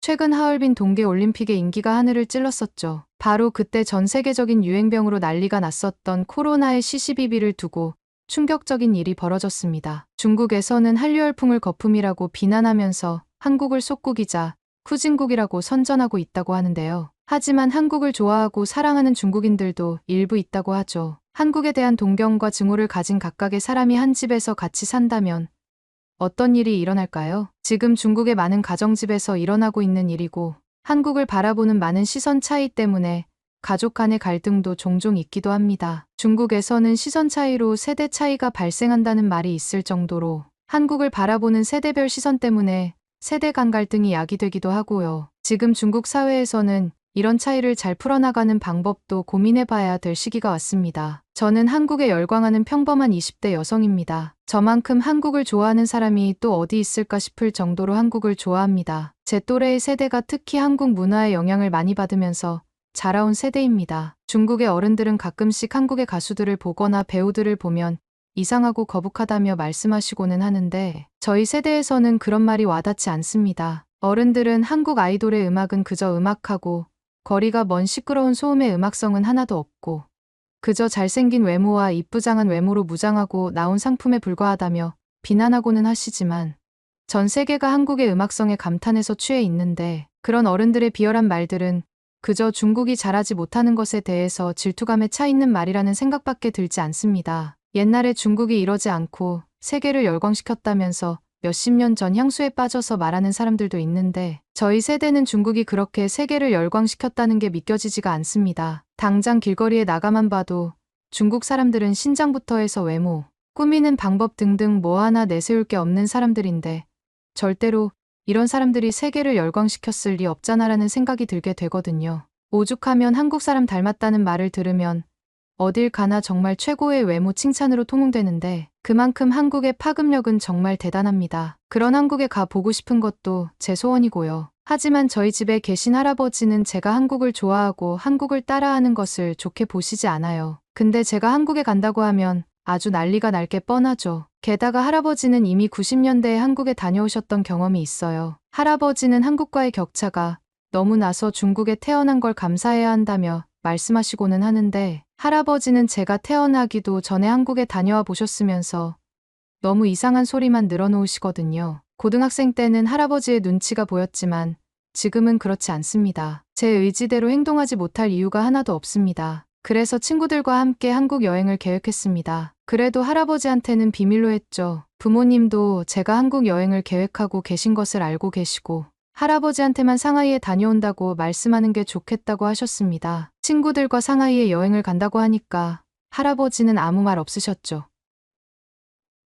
최근 하얼빈 동계올림픽의 인기가 하늘을 찔렀었죠. 바로 그때 전 세계적인 유행병으로 난리가 났었던 코로나의 시시비비를 두고 충격적인 일이 벌어졌습니다. 중국에서는 한류 열풍을 거품이라고 비난하면서 한국을 속국이자 후진국이라고 선전하고 있다고 하는데요. 하지만 한국을 좋아하고 사랑하는 중국인들도 일부 있다고 하죠. 한국에 대한 동경과 증오를 가진 각각의 사람이 한 집에서 같이 산다면 어떤 일이 일어날까요? 지금 중국의 많은 가정집에서 일어나고 있는 일이고, 한국을 바라보는 많은 시선 차이 때문에 가족 간의 갈등도 종종 있기도 합니다. 중국에서는 시선 차이로 세대 차이가 발생한다는 말이 있을 정도로 한국을 바라보는 세대별 시선 때문에 세대 간 갈등이 야기되기도 하고요. 지금 중국 사회에서는 이런 차이를 잘 풀어나가는 방법도 고민해봐야 될 시기가 왔습니다. 저는 한국에 열광하는 평범한 20대 여성입니다. 저만큼 한국을 좋아하는 사람이 또 어디 있을까 싶을 정도로 한국을 좋아합니다. 제 또래의 세대가 특히 한국 문화의 영향을 많이 받으면서 자라온 세대입니다. 중국의 어른들은 가끔씩 한국의 가수들을 보거나 배우들을 보면 이상하고 거북하다며 말씀하시고는 하는데 저희 세대에서는 그런 말이 와닿지 않습니다. 어른들은 한국 아이돌의 음악은 그저 음악하고 거리가 먼 시끄러운 소음의 음악성은 하나도 없고 그저 잘생긴 외모와 이쁘장한 외모로 무장하고 나온 상품에 불과하다며 비난하고는 하시지만 전 세계가 한국의 음악성에 감탄해서 취해 있는데 그런 어른들의 비열한 말들은 그저 중국이 잘하지 못하는 것에 대해서 질투감에 차 있는 말이라는 생각밖에 들지 않습니다. 옛날에 중국이 이러지 않고 세계를 열광시켰다면서 몇십 년 전 향수에 빠져서 말하는 사람들도 있는데 저희 세대는 중국이 그렇게 세계를 열광시켰다는 게 믿겨지지가 않습니다. 당장 길거리에 나가만 봐도 중국 사람들은 신장부터 해서 외모, 꾸미는 방법 등등 뭐 하나 내세울 게 없는 사람들인데 절대로 이런 사람들이 세계를 열광시켰을 리 없잖아라는 생각이 들게 되거든요. 오죽하면 한국 사람 닮았다는 말을 들으면 어딜 가나 정말 최고의 외모 칭찬으로 통용되는데 그만큼 한국의 파급력은 정말 대단합니다. 그런 한국에 가 보고 싶은 것도 제 소원이고요. 하지만 저희 집에 계신 할아버지는 제가 한국을 좋아하고 한국을 따라하는 것을 좋게 보시지 않아요. 근데 제가 한국에 간다고 하면 아주 난리가 날 게 뻔하죠. 게다가 할아버지는 이미 90년대에 한국에 다녀오셨던 경험이 있어요. 할아버지는 한국과의 격차가 너무 나서 중국에 태어난 걸 감사해야 한다며 말씀하시고는 하는데 할아버지는 제가 태어나기도 전에 한국에 다녀와 보셨으면서 너무 이상한 소리만 늘어놓으시거든요. 고등학생 때는 할아버지의 눈치가 보였지만 지금은 그렇지 않습니다. 제 의지대로 행동하지 못할 이유가 하나도 없습니다. 그래서 친구들과 함께 한국 여행을 계획했습니다. 그래도 할아버지한테는 비밀로 했죠. 부모님도 제가 한국 여행을 계획하고 계신 것을 알고 계시고 할아버지한테만 상하이에 다녀온다고 말씀하는 게 좋겠다고 하셨습니다. 친구들과 상하이에 여행을 간다고 하니까 할아버지는 아무 말 없으셨죠.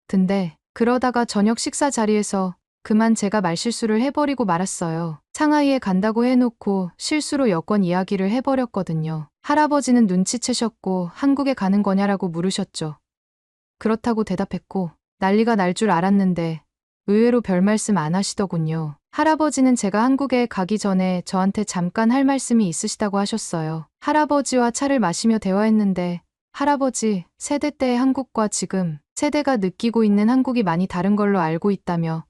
근데 그러다가 저녁 식사 자리에서 그만 제가 말실수를 해버리고 말았어요. 상하이에 간다고 해놓고 실수로 여권 이야기를 해버렸거든요. 할아버지는 눈치채셨고 한국에 가는 거냐라고 물으셨죠. 그렇다고 대답했고 난리가 날 줄 알았는데 의외로 별 말씀 안 하시더군요. 할아버지는 제가 한국에 가기 전에 저한테 잠깐 할 말씀이 있으시다고 하셨어요. 할아버지와 차를 마시며 대화했는데 할아버지, 세대 때의 한국과 지금 세대가 느끼고 있는 한국이 많이 다른 걸로 알고 있다며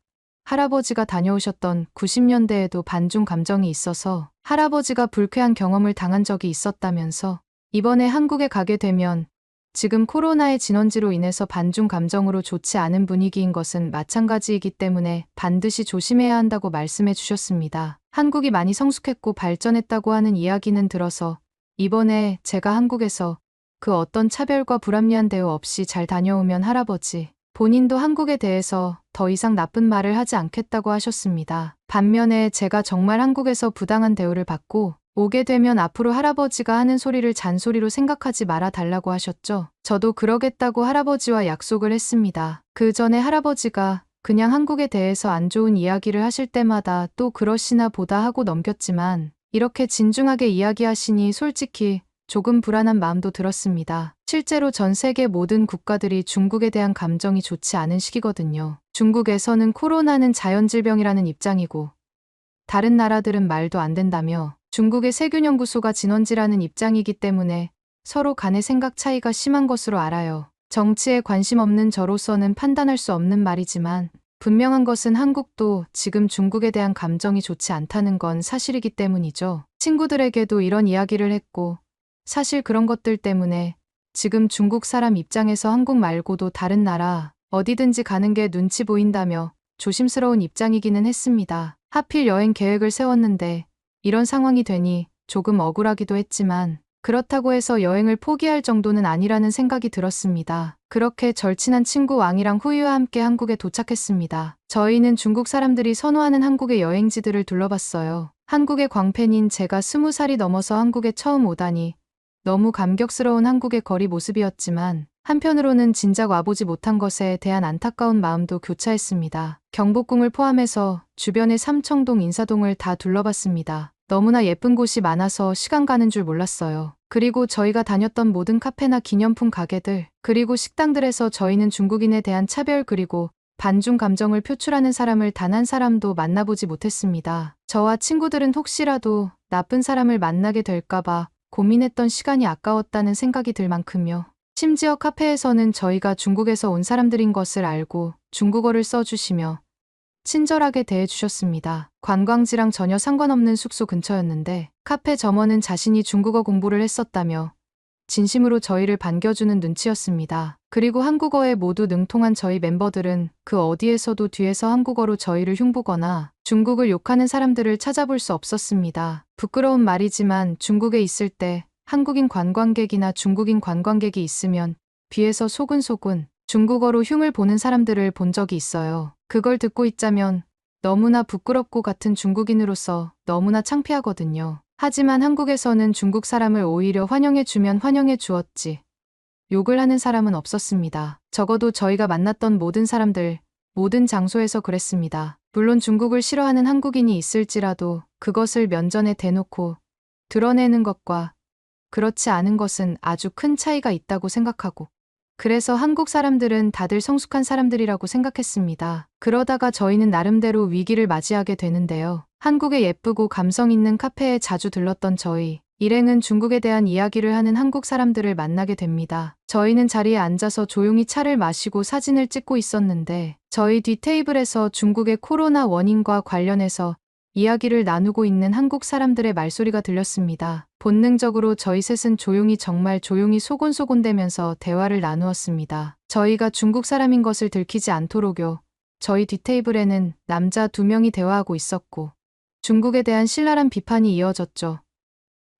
할아버지가 다녀오셨던 90년대에도 반중 감정이 있어서 할아버지가 불쾌한 경험을 당한 적이 있었다면서 이번에 한국에 가게 되면 지금 코로나의 진원지로 인해서 반중 감정으로 좋지 않은 분위기인 것은 마찬가지이기 때문에 반드시 조심해야 한다고 말씀해 주셨습니다. 한국이 많이 성숙했고 발전했다고 하는 이야기는 들어서 이번에 제가 한국에서 그 어떤 차별과 불합리한 대우 없이 잘 다녀오면 할아버지, 본인도 한국에 대해서 더 이상 나쁜 말을 하지 않겠다고 하셨습니다. 반면에 제가 정말 한국에서 부당한 대우를 받고 오게 되면 앞으로 할아버지가 하는 소리를 잔소리로 생각하지 말아 달라고 하셨죠. 저도 그러겠다고 할아버지와 약속을 했습니다. 그 전에 할아버지가 그냥 한국에 대해서 안 좋은 이야기를 하실 때마다 또 그러시나 보다 하고 넘겼지만 이렇게 진중하게 이야기하시니 솔직히 조금 불안한 마음도 들었습니다. 실제로 전 세계 모든 국가들이 중국에 대한 감정이 좋지 않은 시기거든요. 중국에서는 코로나는 자연질병이라는 입장이고 다른 나라들은 말도 안 된다며 중국의 세균연구소가 진원지라는 입장이기 때문에 서로 간의 생각 차이가 심한 것으로 알아요. 정치에 관심 없는 저로서는 판단할 수 없는 말이지만 분명한 것은 한국도 지금 중국에 대한 감정이 좋지 않다는 건 사실이기 때문이죠. 친구들에게도 이런 이야기를 했고, 사실 그런 것들 때문에 지금 중국 사람 입장에서 한국 말고도 다른 나라 어디든지 가는 게 눈치 보인다며 조심스러운 입장이기는 했습니다. 하필 여행 계획을 세웠는데 이런 상황이 되니 조금 억울하기도 했지만 그렇다고 해서 여행을 포기할 정도는 아니라는 생각이 들었습니다. 그렇게 절친한 친구 왕이랑 후이와 함께 한국에 도착했습니다. 저희는 중국 사람들이 선호하는 한국의 여행지들을 둘러봤어요. 한국의 광팬인 제가 20살이 넘어서 한국에 처음 오다니 너무 감격스러운 한국의 거리 모습이었지만 한편으로는 진작 와보지 못한 것에 대한 안타까운 마음도 교차했습니다. 경복궁을 포함해서 주변의 삼청동, 인사동을 다 둘러봤습니다. 너무나 예쁜 곳이 많아서 시간 가는 줄 몰랐어요. 그리고 저희가 다녔던 모든 카페나 기념품 가게들, 그리고 식당들에서 저희는 중국인에 대한 차별 그리고 반중 감정을 표출하는 사람을 단 한 사람도 만나보지 못했습니다. 저와 친구들은 혹시라도 나쁜 사람을 만나게 될까봐 고민했던 시간이 아까웠다는 생각이 들 만큼요. 심지어 카페에서는 저희가 중국에서 온 사람들인 것을 알고 중국어를 써주시며 친절하게 대해주셨습니다. 관광지랑 전혀 상관없는 숙소 근처였는데 카페 점원은 자신이 중국어 공부를 했었다며 진심으로 저희를 반겨주는 눈치였습니다. 그리고 한국어에 모두 능통한 저희 멤버들은 그 어디에서도 뒤에서 한국어로 저희를 흉보거나 중국을 욕하는 사람들을 찾아볼 수 없었습니다. 부끄러운 말이지만 중국에 있을 때 한국인 관광객이나 중국인 관광객이 있으면 뒤에서 소근소근 중국어로 흉을 보는 사람들을 본 적이 있어요. 그걸 듣고 있자면 너무나 부끄럽고 같은 중국인으로서 너무나 창피하거든요. 하지만 한국에서는 중국 사람을 오히려 환영해주면 환영해 주었지. 욕을 하는 사람은 없었습니다. 적어도 저희가 만났던 모든 사람들, 모든 장소에서 그랬습니다. 물론 중국을 싫어하는 한국인이 있을지라도 그것을 면전에 대놓고 드러내는 것과 그렇지 않은 것은 아주 큰 차이가 있다고 생각하고 그래서 한국 사람들은 다들 성숙한 사람들이라고 생각했습니다. 그러다가 저희는 나름대로 위기를 맞이하게 되는데요. 한국의 예쁘고 감성 있는 카페에 자주 들렀던 저희. 일행은 중국에 대한 이야기를 하는 한국 사람들을 만나게 됩니다. 저희는 자리에 앉아서 조용히 차를 마시고 사진을 찍고 있었는데 저희 뒤 테이블에서 중국의 코로나 원인과 관련해서 이야기를 나누고 있는 한국 사람들의 말소리가 들렸습니다. 본능적으로 저희 셋은 조용히 정말 조용히 소곤소곤대면서 대화를 나누었습니다. 저희가 중국 사람인 것을 들키지 않도록요. 저희 뒷테이블에는 남자 2명이 대화하고 있었고 중국에 대한 신랄한 비판이 이어졌죠.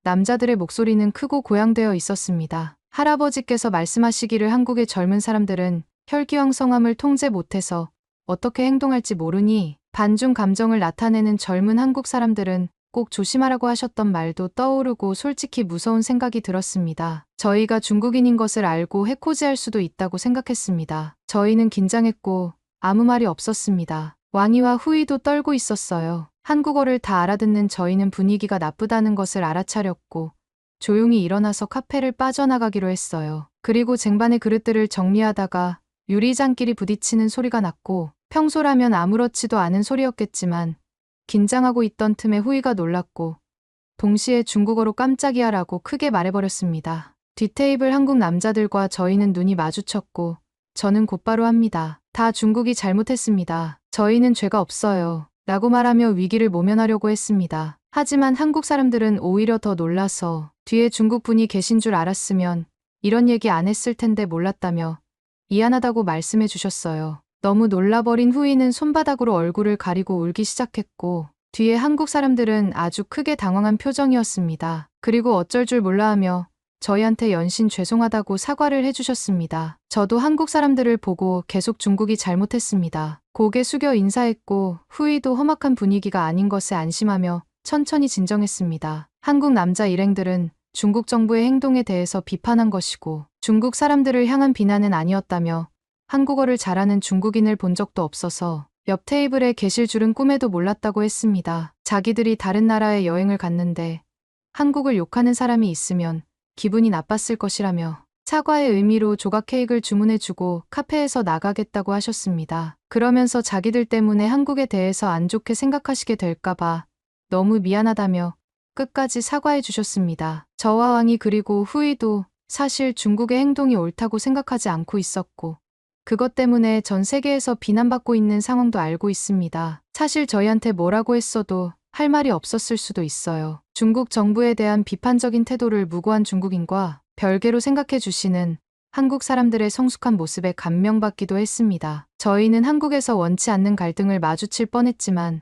남자들의 목소리는 크고 고양되어 있었습니다. 할아버지께서 말씀하시기를 한국의 젊은 사람들은 혈기왕성함을 통제 못해서 어떻게 행동할지 모르니 반중 감정을 나타내는 젊은 한국 사람들은 꼭 조심하라고 하셨던 말도 떠오르고 솔직히 무서운 생각이 들었습니다. 저희가 중국인인 것을 알고 해코지할 수도 있다고 생각했습니다. 저희는 긴장했고 아무 말이 없었습니다. 왕이와 후이도 떨고 있었어요. 한국어를 다 알아듣는 저희는 분위기가 나쁘다는 것을 알아차렸고 조용히 일어나서 카페를 빠져나가기로 했어요. 그리고 쟁반의 그릇들을 정리하다가 유리잔끼리 부딪히는 소리가 났고 평소라면 아무렇지도 않은 소리였겠지만 긴장하고 있던 틈에 후이가 놀랐고 동시에 중국어로 깜짝이야라고 크게 말해버렸습니다. 뒷테이블 한국 남자들과 저희는 눈이 마주쳤고 저는 곧바로 합니다. 다 중국이 잘못했습니다. 저희는 죄가 없어요. 라고 말하며 위기를 모면하려고 했습니다. 하지만 한국 사람들은 오히려 더 놀라서 뒤에 중국분이 계신 줄 알았으면 이런 얘기 안 했을 텐데 몰랐다며 미안하다고 말씀해 주셨어요. 너무 놀라버린 후이는 손바닥으로 얼굴을 가리고 울기 시작했고 뒤에 한국 사람들은 아주 크게 당황한 표정이었습니다. 그리고 어쩔 줄 몰라 하며 저희한테 연신 죄송하다고 사과를 해주셨습니다. 저도 한국 사람들을 보고 계속 중국이 잘못했습니다. 고개 숙여 인사했고 후이도 험악한 분위기가 아닌 것에 안심하며 천천히 진정했습니다. 한국 남자 일행들은 중국 정부의 행동에 대해서 비판한 것이고 중국 사람들을 향한 비난은 아니었다며 한국어를 잘하는 중국인을 본 적도 없어서 옆 테이블에 계실 줄은 꿈에도 몰랐다고 했습니다. 자기들이 다른 나라에 여행을 갔는데 한국을 욕하는 사람이 있으면 기분이 나빴을 것이라며 사과의 의미로 조각 케이크를 주문해주고 카페에서 나가겠다고 하셨습니다. 그러면서 자기들 때문에 한국에 대해서 안 좋게 생각하시게 될까봐 너무 미안하다며 끝까지 사과해 주셨습니다. 저와 왕이 그리고 후이도 사실 중국의 행동이 옳다고 생각하지 않고 있었고 그것 때문에 전 세계에서 비난받고 있는 상황도 알고 있습니다. 사실 저희한테 뭐라고 했어도 할 말이 없었을 수도 있어요. 중국 정부에 대한 비판적인 태도를 무고한 중국인과 별개로 생각해 주시는 한국 사람들의 성숙한 모습에 감명받기도 했습니다. 저희는 한국에서 원치 않는 갈등을 마주칠 뻔했지만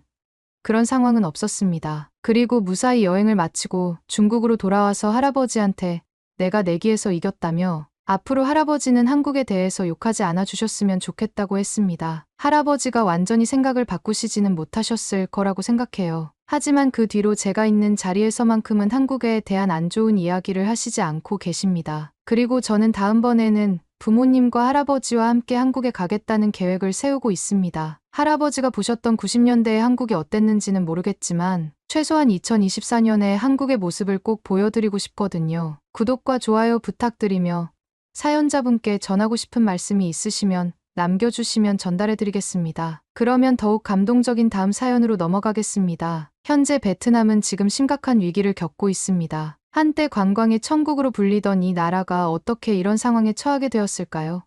그런 상황은 없었습니다. 그리고 무사히 여행을 마치고 중국으로 돌아와서 할아버지한테 내가 내기에서 이겼다며 앞으로 할아버지는 한국에 대해서 욕하지 않아 주셨으면 좋겠다고 했습니다. 할아버지가 완전히 생각을 바꾸시지는 못하셨을 거라고 생각해요. 하지만 그 뒤로 제가 있는 자리에서만큼은 한국에 대한 안 좋은 이야기를 하시지 않고 계십니다. 그리고 저는 다음번에는 부모님과 할아버지와 함께 한국에 가겠다는 계획을 세우고 있습니다. 할아버지가 보셨던 90년대의 한국이 어땠는지는 모르겠지만 최소한 2024년에 한국의 모습을 꼭 보여드리고 싶거든요. 구독과 좋아요 부탁드리며 사연자분께 전하고 싶은 말씀이 있으시면 남겨주시면 전달해드리겠습니다. 그러면 더욱 감동적인 다음 사연으로 넘어가겠습니다. 현재 베트남은 지금 심각한 위기를 겪고 있습니다. 한때 관광의 천국으로 불리던 이 나라가 어떻게 이런 상황에 처하게 되었을까요?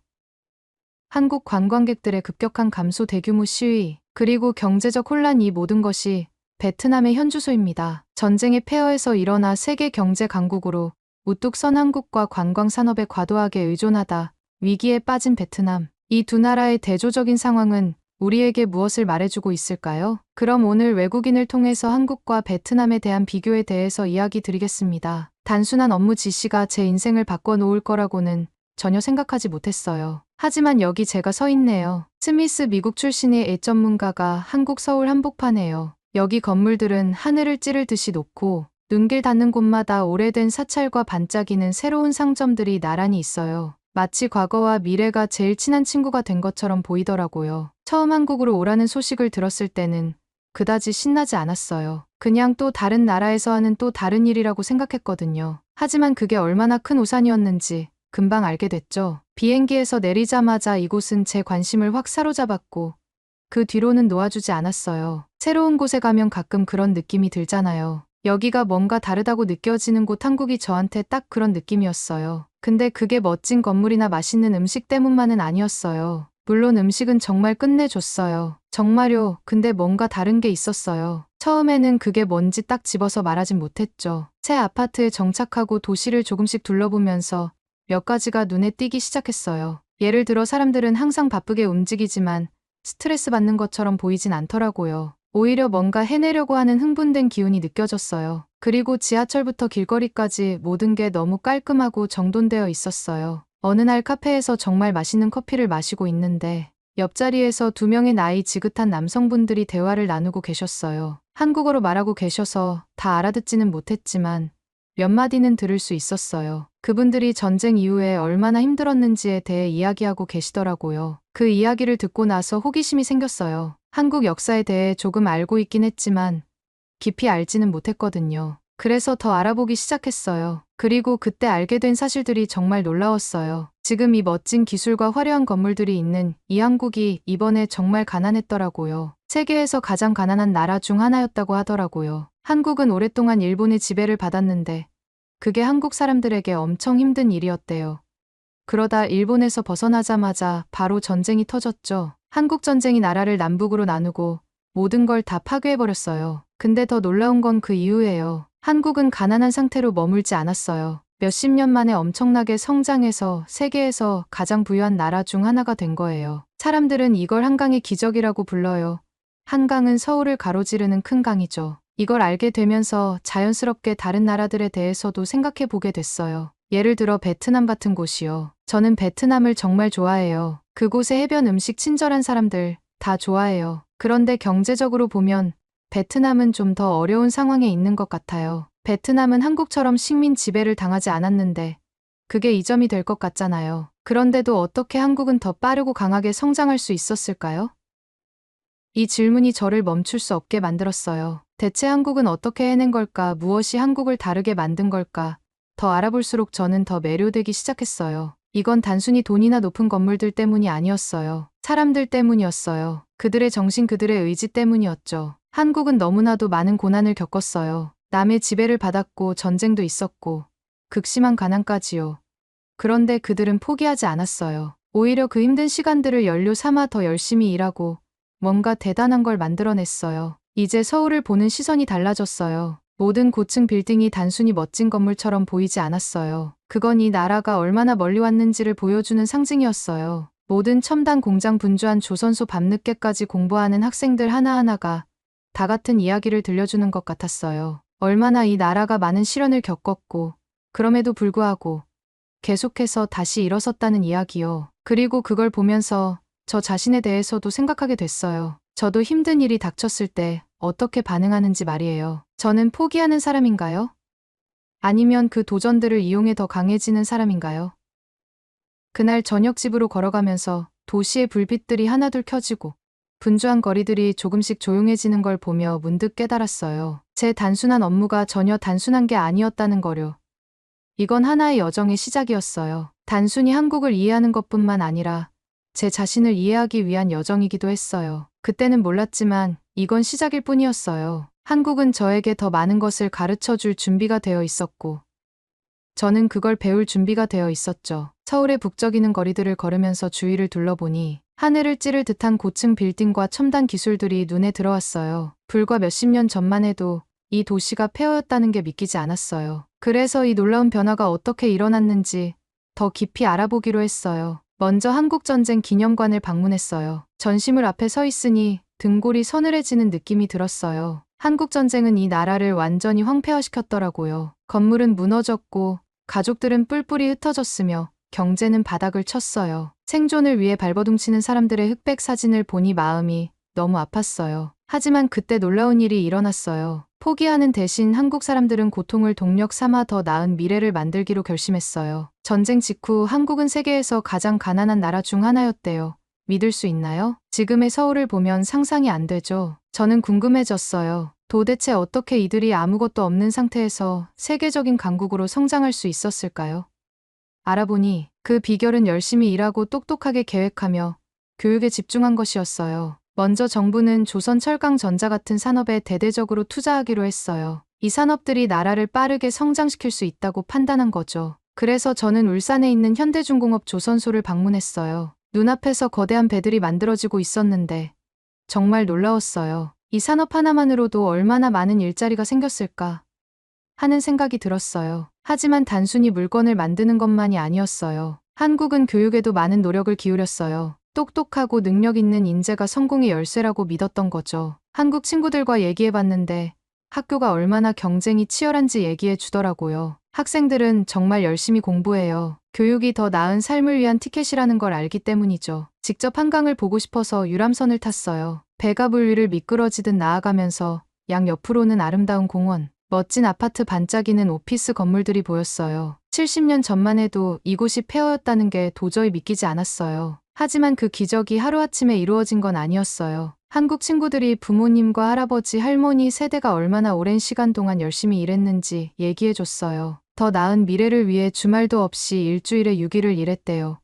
한국 관광객들의 급격한 감소, 대규모 시위, 그리고 경제적 혼란, 이 모든 것이 베트남의 현주소입니다. 전쟁의 폐허에서 일어나 세계 경제 강국으로 우뚝 선 한국과 관광 산업에 과도하게 의존하다 위기에 빠진 베트남. 이 두 나라의 대조적인 상황은 우리에게 무엇을 말해주고 있을까요? 그럼 오늘 외국인을 통해서 한국과 베트남에 대한 비교에 대해서 이야기 드리겠습니다. 단순한 업무 지시가 제 인생을 바꿔놓을 거라고는 전혀 생각하지 못했어요. 하지만 여기 제가 서 있네요. 스미스 미국 출신의 애 전문가가 한국 서울 한복판에요. 여기 건물들은 하늘을 찌를 듯이 높고 눈길 닿는 곳마다 오래된 사찰과 반짝이는 새로운 상점들이 나란히 있어요. 마치 과거와 미래가 제일 친한 친구가 된 것처럼 보이더라고요. 처음 한국으로 오라는 소식을 들었을 때는 그다지 신나지 않았어요. 그냥 또 다른 나라에서 하는 또 다른 일이라고 생각했거든요. 하지만 그게 얼마나 큰 우산이었는지 금방 알게 됐죠. 비행기에서 내리자마자 이곳은 제 관심을 확 사로잡았고 그 뒤로는 놓아주지 않았어요. 새로운 곳에 가면 가끔 그런 느낌이 들잖아요. 여기가 뭔가 다르다고 느껴지는 곳, 한국이 저한테 딱 그런 느낌이었어요. 근데 그게 멋진 건물이나 맛있는 음식 때문만은 아니었어요. 물론 음식은 정말 끝내줬어요. 정말요. 근데 뭔가 다른 게 있었어요. 처음에는 그게 뭔지 딱 집어서 말하진 못했죠. 새 아파트에 정착하고 도시를 조금씩 둘러보면서 몇 가지가 눈에 띄기 시작했어요. 예를 들어 사람들은 항상 바쁘게 움직이지만 스트레스 받는 것처럼 보이진 않더라고요. 오히려 뭔가 해내려고 하는 흥분된 기운이 느껴졌어요. 그리고 지하철부터 길거리까지 모든 게 너무 깔끔하고 정돈되어 있었어요. 어느 날 카페에서 정말 맛있는 커피를 마시고 있는데 옆자리에서 두 명의 나이 지긋한 남성분들이 대화를 나누고 계셨어요. 한국어로 말하고 계셔서 다 알아듣지는 못했지만 몇 마디는 들을 수 있었어요. 그분들이 전쟁 이후에 얼마나 힘들었는지에 대해 이야기하고 계시더라고요. 그 이야기를 듣고 나서 호기심이 생겼어요. 한국 역사에 대해 조금 알고 있긴 했지만 깊이 알지는 못했거든요. 그래서 더 알아보기 시작했어요. 그리고 그때 알게 된 사실들이 정말 놀라웠어요. 지금 이 멋진 기술과 화려한 건물들이 있는 이 한국이 이번에 정말 가난했더라고요. 세계에서 가장 가난한 나라 중 하나였다고 하더라고요. 한국은 오랫동안 일본의 지배를 받았는데 그게 한국 사람들에게 엄청 힘든 일이었대요. 그러다 일본에서 벗어나자마자 바로 전쟁이 터졌죠. 한국 전쟁이 나라를 남북으로 나누고 모든 걸 다 파괴해버렸어요. 근데 더 놀라운 건 그 이후예요. 한국은 가난한 상태로 머물지 않았어요. 몇십 년 만에 엄청나게 성장해서 세계에서 가장 부유한 나라 중 하나가 된 거예요. 사람들은 이걸 한강의 기적이라고 불러요. 한강은 서울을 가로지르는 큰 강이죠. 이걸 알게 되면서 자연스럽게 다른 나라들에 대해서도 생각해 보게 됐어요. 예를 들어 베트남 같은 곳이요. 저는 베트남을 정말 좋아해요. 그곳의 해변, 음식, 친절한 사람들 다 좋아해요. 그런데 경제적으로 보면 베트남은 좀 더 어려운 상황에 있는 것 같아요. 베트남은 한국처럼 식민 지배를 당하지 않았는데 그게 이점이 될 것 같잖아요. 그런데도 어떻게 한국은 더 빠르고 강하게 성장할 수 있었을까요? 이 질문이 저를 멈출 수 없게 만들었어요. 대체 한국은 어떻게 해낸 걸까? 무엇이 한국을 다르게 만든 걸까? 더 알아볼수록 저는 더 매료되기 시작했어요. 이건 단순히 돈이나 높은 건물들 때문이 아니었어요. 사람들 때문이었어요. 그들의 정신, 그들의 의지 때문이었죠. 한국은 너무나도 많은 고난을 겪었어요. 남의 지배를 받았고 전쟁도 있었고 극심한 가난까지요. 그런데 그들은 포기하지 않았어요. 오히려 그 힘든 시간들을 연료 삼아 더 열심히 일하고 뭔가 대단한 걸 만들어냈어요. 이제 서울을 보는 시선이 달라졌어요. 모든 고층 빌딩이 단순히 멋진 건물처럼 보이지 않았어요. 그건 이 나라가 얼마나 멀리 왔는지를 보여주는 상징이었어요. 모든 첨단 공장 분주한 조선소 밤늦게까지 공부하는 학생들 하나하나가 다 같은 이야기를 들려주는 것 같았어요. 얼마나 이 나라가 많은 시련을 겪었고 그럼에도 불구하고 계속해서 다시 일어섰다는 이야기요. 그리고 그걸 보면서 저 자신에 대해서도 생각하게 됐어요. 저도 힘든 일이 닥쳤을 때 어떻게 반응하는지 말이에요. 저는 포기하는 사람인가요? 아니면 그 도전들을 이용해 더 강해지는 사람인가요? 그날 저녁 집으로 걸어가면서 도시의 불빛들이 하나둘 켜지고 분주한 거리들이 조금씩 조용해지는 걸 보며 문득 깨달았어요. 제 단순한 업무가 전혀 단순한 게 아니었다는 거요. 이건 하나의 여정의 시작이었어요. 단순히 한국을 이해하는 것뿐만 아니라 제 자신을 이해하기 위한 여정이기도 했어요. 그때는 몰랐지만 이건 시작일 뿐이었어요. 한국은 저에게 더 많은 것을 가르쳐 줄 준비가 되어 있었고 저는 그걸 배울 준비가 되어 있었죠. 서울의 북적이는 거리들을 걸으면서 주위를 둘러보니 하늘을 찌를 듯한 고층 빌딩과 첨단 기술들이 눈에 들어왔어요. 불과 몇십 년 전만 해도 이 도시가 폐허였다는 게 믿기지 않았어요. 그래서 이 놀라운 변화가 어떻게 일어났는지 더 깊이 알아보기로 했어요. 먼저 한국전쟁 기념관을 방문했어요. 전시물 앞에 서 있으니 등골이 서늘해지는 느낌이 들었어요. 한국전쟁은 이 나라를 완전히 황폐화시켰더라고요. 건물은 무너졌고 가족들은 뿔뿔이 흩어졌으며 경제는 바닥을 쳤어요. 생존을 위해 발버둥치는 사람들의 흑백 사진을 보니 마음이 너무 아팠어요. 하지만 그때 놀라운 일이 일어났어요. 포기하는 대신 한국 사람들은 고통을 동력 삼아 더 나은 미래를 만들기로 결심했어요. 전쟁 직후 한국은 세계에서 가장 가난한 나라 중 하나였대요. 믿을 수 있나요? 지금의 서울을 보면 상상이 안 되죠. 저는 궁금해졌어요. 도대체 어떻게 이들이 아무것도 없는 상태에서 세계적인 강국으로 성장할 수 있었을까요? 알아보니 그 비결은 열심히 일하고 똑똑하게 계획하며 교육에 집중한 것이었어요. 먼저 정부는 조선철강전자 같은 산업에 대대적으로 투자하기로 했어요. 이 산업들이 나라를 빠르게 성장시킬 수 있다고 판단한 거죠. 그래서 저는 울산에 있는 현대중공업 조선소를 방문했어요. 눈앞에서 거대한 배들이 만들어지고 있었는데 정말 놀라웠어요. 이 산업 하나만으로도 얼마나 많은 일자리가 생겼을까 하는 생각이 들었어요. 하지만 단순히 물건을 만드는 것만이 아니었어요. 한국은 교육에도 많은 노력을 기울였어요. 똑똑하고 능력 있는 인재가 성공의 열쇠라고 믿었던 거죠. 한국 친구들과 얘기해봤는데 학교가 얼마나 경쟁이 치열한지 얘기해 주더라고요. 학생들은 정말 열심히 공부해요. 교육이 더 나은 삶을 위한 티켓이라는 걸 알기 때문이죠. 직접 한강을 보고 싶어서 유람선을 탔어요. 배가 불 위를 미끄러지듯 나아가면서 양 옆으로는 아름다운 공원, 멋진 아파트 반짝이는 오피스 건물들이 보였어요. 70년 전만 해도 이곳이 폐허였다는 게 도저히 믿기지 않았어요. 하지만 그 기적이 하루아침에 이루어진 건 아니었어요. 한국 친구들이 부모님과 할아버지, 할머니 세대가 얼마나 오랜 시간 동안 열심히 일했는지 얘기해줬어요. 더 나은 미래를 위해 주말도 없이 일주일에 6일을 일했대요.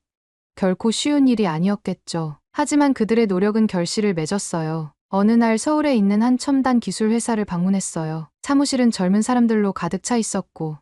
결코 쉬운 일이 아니었겠죠. 하지만 그들의 노력은 결실을 맺었어요. 어느 날 서울에 있는 한 첨단 기술 회사를 방문했어요. 사무실은 젊은 사람들로 가득 차 있었고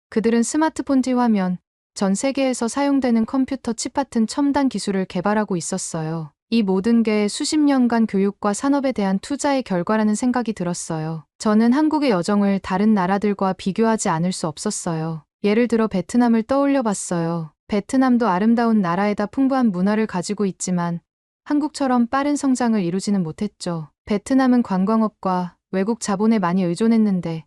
그들은 스마트폰 화면, 전 세계에서 사용되는 컴퓨터 칩 같은 첨단 기술을 개발하고 있었어요. 이 모든 게 수십 년간 교육과 산업에 대한 투자의 결과라는 생각이 들었어요. 저는 한국의 여정을 다른 나라들과 비교하지 않을 수 없었어요. 예를 들어 베트남을 떠올려 봤어요. 베트남도 아름다운 나라에다 풍부한 문화를 가지고 있지만 한국처럼 빠른 성장을 이루지는 못했죠. 베트남은 관광업과 외국 자본에 많이 의존했는데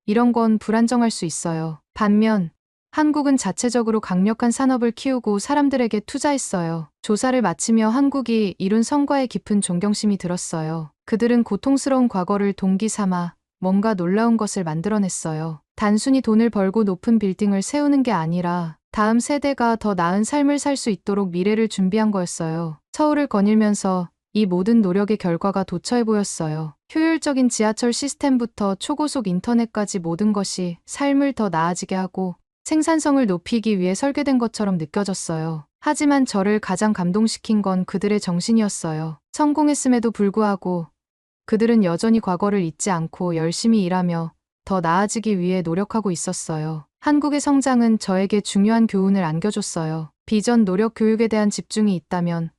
이런 건 불안정할 수 있어요. 반면 한국은 자체적으로 강력한 산업을 키우고 사람들에게 투자했어요. 조사를 마치며 한국이 이룬 성과에 깊은 존경심이 들었어요. 그들은 고통스러운 과거를 동기 삼아 뭔가 놀라운 것을 만들어냈어요. 단순히 돈을 벌고 높은 빌딩을 세우는 게 아니라 다음 세대가 더 나은 삶을 살 수 있도록 미래를 준비한 거였어요. 서울을 거닐면서 이 모든 노력의 결과가 도처해 보였어요. 효율적인 지하철 시스템부터 초고속 인터넷까지 모든 것이 삶을 더 나아지게 하고 생산성을 높이기 위해 설계된 것처럼 느껴졌어요. 하지만 저를 가장 감동시킨 건 그들의 정신이었어요. 성공했음에도 불구하고 그들은 여전히 과거를 잊지 않고 열심히 일하며 더 나아지기 위해 노력하고 있었어요. 한국의 성장은 저에게 중요한 교훈을 안겨줬어요. 비전, 노력, 교육에 대한 집중이 있다면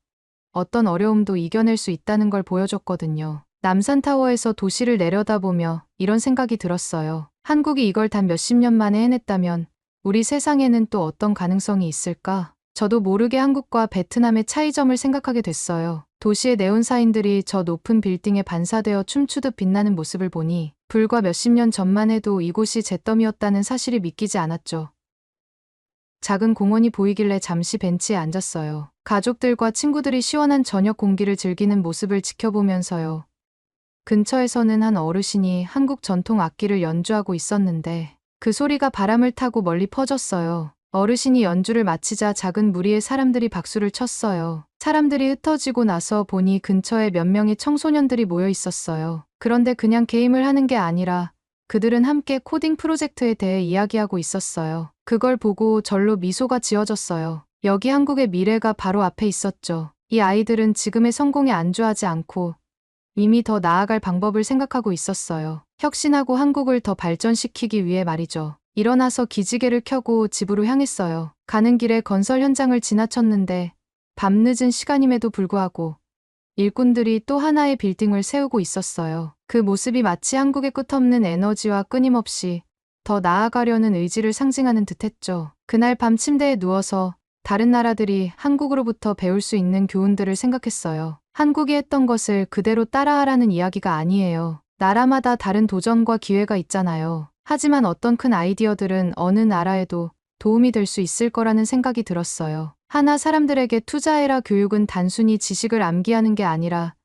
어떤 어려움도 이겨낼 수 있다는 걸 보여줬거든요. 남산타워에서 도시를 내려다보며 이런 생각이 들었어요. 한국이 이걸 단 몇십 년 만에 해냈다면 우리 세상에는 또 어떤 가능성이 있을까? 저도 모르게 한국과 베트남의 차이점을 생각하게 됐어요. 도시의 네온사인들이 저 높은 빌딩에 반사되어 춤추듯 빛나는 모습을 보니 불과 몇십 년 전만 해도 이곳이 잿더미였다는 사실이 믿기지 않았죠. 작은 공원이 보이길래 잠시 벤치에 앉았어요. 가족들과 친구들이 시원한 저녁 공기를 즐기는 모습을 지켜보면서요. 근처에서는 한 어르신이 한국 전통 악기를 연주하고 있었는데 그 소리가 바람을 타고 멀리 퍼졌어요. 어르신이 연주를 마치자 작은 무리의 사람들이 박수를 쳤어요. 사람들이 흩어지고 나서 보니 근처에 몇 명의 청소년들이 모여 있었어요. 그런데 그냥 게임을 하는 게 아니라 그들은 함께 코딩 프로젝트에 대해 이야기하고 있었어요. 그걸 보고 절로 미소가 지어졌어요. 여기 한국의 미래가 바로 앞에 있었죠. 이 아이들은 지금의 성공에 안주하지 않고 이미 더 나아갈 방법을 생각하고 있었어요. 혁신하고 한국을 더 발전시키기 위해 말이죠. 일어나서 기지개를 켜고 집으로 향했어요. 가는 길에 건설 현장을 지나쳤는데 밤늦은 시간임에도 불구하고 일꾼들이 또 하나의 빌딩을 세우고 있었어요. 그 모습이 마치 한국의 끝없는 에너지와 끊임없이 더 나아가려는 의지를 상징하는 듯했죠. 그날 밤 침대에 누워서 다른 나라들이 한국으로부터 배울 수 있는 교훈들을 생각했어요. 한국이 했던 것을 그대로 따라하라는 이야기가 아니에요. 나라마다 다른 도전과 기회가 있잖아요. 하지만 어떤 큰 아이디어들은 어느 나라에도 도움이 될 수 있을 거라는 생각이 들었어요. 하나 사람들에게 투자해라 교육은 단순히 지식을 암기하는 게 아니라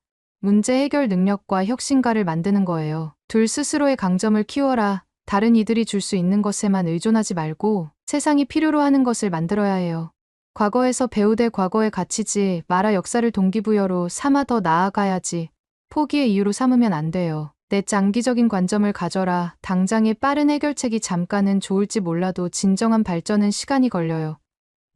문제 해결 능력과 혁신가를 만드는 거예요. 둘 스스로의 강점을 키워라. 다른 이들이 줄 수 있는 것에만 의존하지 말고 세상이 필요로 하는 것을 만들어야 해요. 과거에서 배우되 과거에 갇히지 마라. 역사를 동기부여로 삼아 더 나아가야지. 포기의 이유로 삼으면 안 돼요. 내 장기적인 관점을 가져라. 당장의 빠른 해결책이 잠깐은 좋을지 몰라도 진정한 발전은 시간이 걸려요.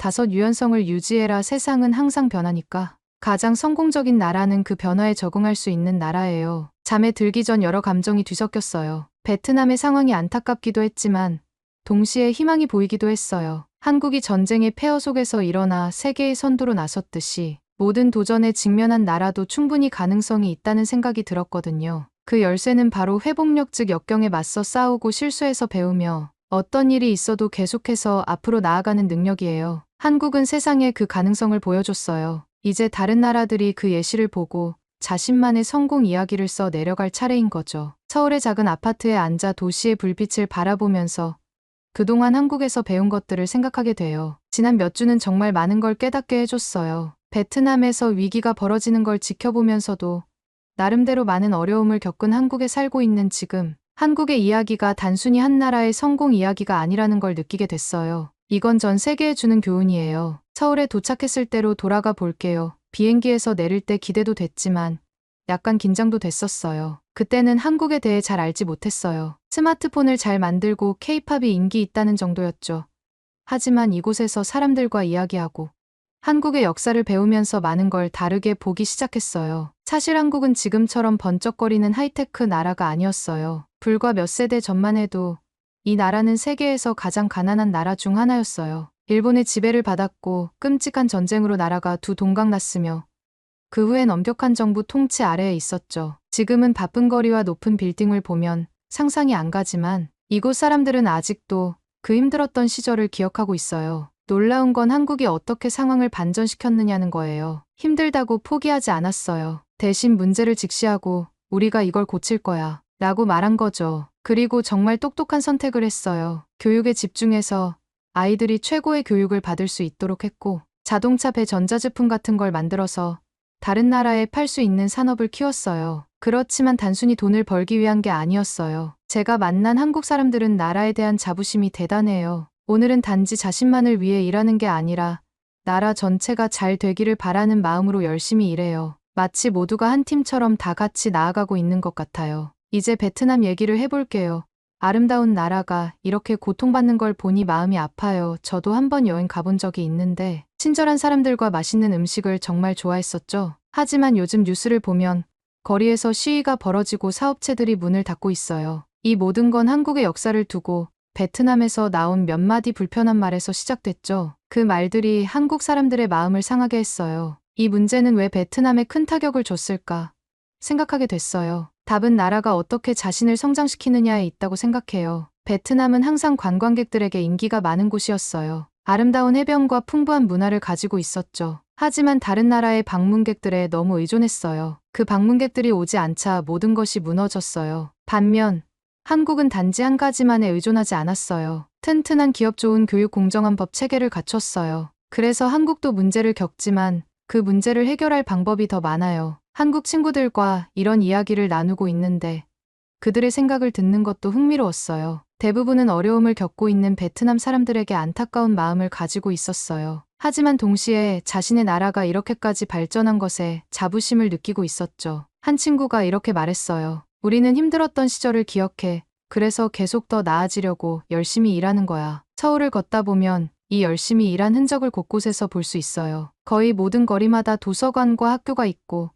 5. 유연성을 유지해라. 세상은 항상 변하니까. 가장 성공적인 나라는 그 변화에 적응할 수 있는 나라예요. 잠에 들기 전 여러 감정이 뒤섞였어요. 베트남의 상황이 안타깝기도 했지만 동시에 희망이 보이기도 했어요. 한국이 전쟁의 폐허 속에서 일어나 세계의 선두로 나섰듯이 모든 도전에 직면한 나라도 충분히 가능성이 있다는 생각이 들었거든요. 그 열쇠는 바로 회복력, 즉 역경에 맞서 싸우고 실수해서 배우며 어떤 일이 있어도 계속해서 앞으로 나아가는 능력이에요. 한국은 세상에 그 가능성을 보여줬어요. 이제 다른 나라들이 그 예시를 보고 자신만의 성공 이야기를 써 내려갈 차례인 거죠. 서울의 작은 아파트에 앉아 도시의 불빛을 바라보면서 그동안 한국에서 배운 것들을 생각하게 돼요. 지난 몇 주는 정말 많은 걸 깨닫게 해줬어요. 베트남에서 위기가 벌어지는 걸 지켜보면서도 나름대로 많은 어려움을 겪은 한국에 살고 있는 지금, 한국의 이야기가 단순히 한 나라의 성공 이야기가 아니라는 걸 느끼게 됐어요. 이건 전 세계에 주는 교훈이에요. 서울에 도착했을 때로 돌아가 볼게요. 비행기에서 내릴 때 기대도 됐지만 약간 긴장도 됐었어요. 그때는 한국에 대해 잘 알지 못했어요. 스마트폰을 잘 만들고 케이팝이 인기 있다는 정도였죠. 하지만 이곳에서 사람들과 이야기하고 한국의 역사를 배우면서 많은 걸 다르게 보기 시작했어요. 사실 한국은 지금처럼 번쩍거리는 하이테크 나라가 아니었어요. 불과 몇 세대 전만 해도 이 나라는 세계에서 가장 가난한 나라 중 하나였어요. 일본의 지배를 받았고 끔찍한 전쟁으로 나라가 두 동강났으며 그 후엔 엄격한 정부 통치 아래에 있었죠. 지금은 바쁜 거리와 높은 빌딩을 보면 상상이 안 가지만 이곳 사람들은 아직도 그 힘들었던 시절을 기억하고 있어요. 놀라운 건 한국이 어떻게 상황을 반전시켰느냐는 거예요. 힘들다고 포기하지 않았어요. 대신 문제를 직시하고 우리가 이걸 고칠 거야 라고 말한 거죠. 그리고 정말 똑똑한 선택을 했어요. 교육에 집중해서 아이들이 최고의 교육을 받을 수 있도록 했고 자동차, 배, 전자제품 같은 걸 만들어서 다른 나라에 팔 수 있는 산업을 키웠어요. 그렇지만 단순히 돈을 벌기 위한 게 아니었어요. 제가 만난 한국 사람들은 나라에 대한 자부심이 대단해요. 오늘은 단지 자신만을 위해 일하는 게 아니라 나라 전체가 잘 되기를 바라는 마음으로 열심히 일해요. 마치 모두가 한 팀처럼 다 같이 나아가고 있는 것 같아요. 이제 베트남 얘기를 해볼게요. 아름다운 나라가 이렇게 고통받는 걸 보니 마음이 아파요. 저도 한번 여행 가본 적이 있는데 친절한 사람들과 맛있는 음식을 정말 좋아했었죠. 하지만 요즘 뉴스를 보면 거리에서 시위가 벌어지고 사업체들이 문을 닫고 있어요. 이 모든 건 한국의 역사를 두고 베트남에서 나온 몇 마디 불편한 말에서 시작됐죠. 그 말들이 한국 사람들의 마음을 상하게 했어요. 이 문제는 왜 베트남에 큰 타격을 줬을까 생각하게 됐어요. 답은 나라가 어떻게 자신을 성장시키느냐에 있다고 생각해요. 베트남은 항상 관광객들에게 인기가 많은 곳이었어요. 아름다운 해변과 풍부한 문화를 가지고 있었죠. 하지만 다른 나라의 방문객들에 너무 의존했어요. 그 방문객들이 오지 않자 모든 것이 무너졌어요. 반면 한국은 단지 한 가지만에 의존하지 않았어요. 튼튼한 기업, 좋은 교육, 공정한 법 체계를 갖췄어요. 그래서 한국도 문제를 겪지만 그 문제를 해결할 방법이 더 많아요. 한국 친구들과 이런 이야기를 나누고 있는데 그들의 생각을 듣는 것도 흥미로웠어요. 대부분은 어려움을 겪고 있는 베트남 사람들에게 안타까운 마음을 가지고 있었어요. 하지만 동시에 자신의 나라가 이렇게까지 발전한 것에 자부심을 느끼고 있었죠. 한 친구가 이렇게 말했어요. 우리는 힘들었던 시절을 기억해. 그래서 계속 더 나아지려고 열심히 일하는 거야. 서울을 걷다 보면 이 열심히 일한 흔적을 곳곳에서 볼 수 있어요. 거의 모든 거리마다 도서관과 학교가 있고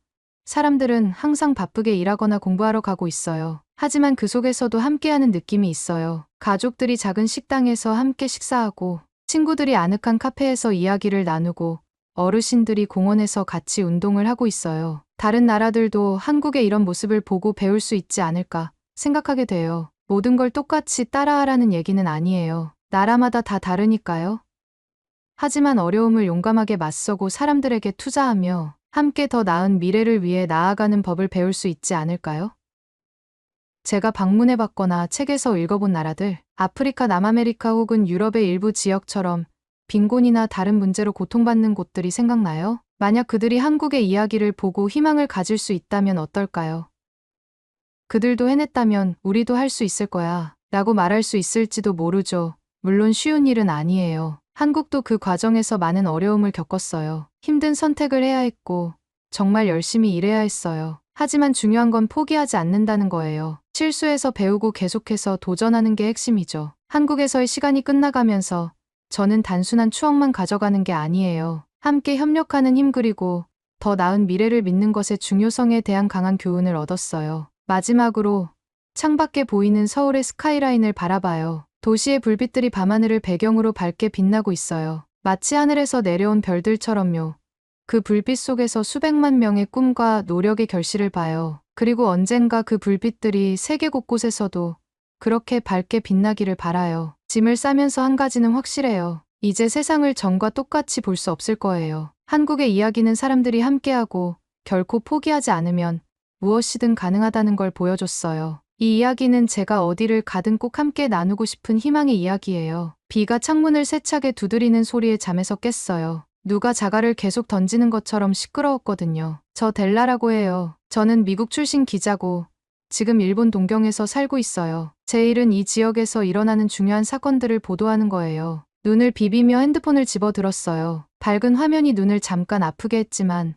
사람들은 항상 바쁘게 일하거나 공부하러 가고 있어요. 하지만 그 속에서도 함께하는 느낌이 있어요. 가족들이 작은 식당에서 함께 식사하고 친구들이 아늑한 카페에서 이야기를 나누고 어르신들이 공원에서 같이 운동을 하고 있어요. 다른 나라들도 한국의 이런 모습을 보고 배울 수 있지 않을까 생각하게 돼요. 모든 걸 똑같이 따라하라는 얘기는 아니에요. 나라마다 다 다르니까요. 하지만 어려움을 용감하게 맞서고 사람들에게 투자하며 함께 더 나은 미래를 위해 나아가는 법을 배울 수 있지 않을까요? 제가 방문해봤거나 책에서 읽어본 나라들, 아프리카, 남아메리카 혹은 유럽의 일부 지역처럼 빈곤이나 다른 문제로 고통받는 곳들이 생각나요? 만약 그들이 한국의 이야기를 보고 희망을 가질 수 있다면 어떨까요? 그들도 해냈다면 우리도 할 수 있을 거야 라고 말할 수 있을지도 모르죠. 물론 쉬운 일은 아니에요. 한국도 그 과정에서 많은 어려움을 겪었어요. 힘든 선택을 해야 했고 정말 열심히 일해야 했어요. 하지만 중요한 건 포기하지 않는다는 거예요. 실수해서 배우고 계속해서 도전하는 게 핵심이죠. 한국에서의 시간이 끝나가면서 저는 단순한 추억만 가져가는 게 아니에요. 함께 협력하는 힘 그리고 더 나은 미래를 믿는 것의 중요성에 대한 강한 교훈을 얻었어요. 마지막으로 창밖에 보이는 서울의 스카이라인을 바라봐요. 도시의 불빛들이 밤하늘을 배경으로 밝게 빛나고 있어요. 마치 하늘에서 내려온 별들처럼요. 그 불빛 속에서 수백만 명의 꿈과 노력의 결실을 봐요. 그리고 언젠가 그 불빛들이 세계 곳곳에서도 그렇게 밝게 빛나기를 바라요. 짐을 싸면서 한 가지는 확실해요. 이제 세상을 전과 똑같이 볼 수 없을 거예요. 한국의 이야기는 사람들이 함께하고 결코 포기하지 않으면 무엇이든 가능하다는 걸 보여줬어요. 이 이야기는 제가 어디를 가든 꼭 함께 나누고 싶은 희망의 이야기예요. 비가 창문을 세차게 두드리는 소리에 잠에서 깼어요. 누가 자갈을 계속 던지는 것처럼 시끄러웠거든요. 저 델라라고 해요. 저는 미국 출신 기자고 지금 일본 동경에서 살고 있어요. 제 일은 이 지역에서 일어나는 중요한 사건들을 보도하는 거예요. 눈을 비비며 핸드폰을 집어들었어요. 밝은 화면이 눈을 잠깐 아프게 했지만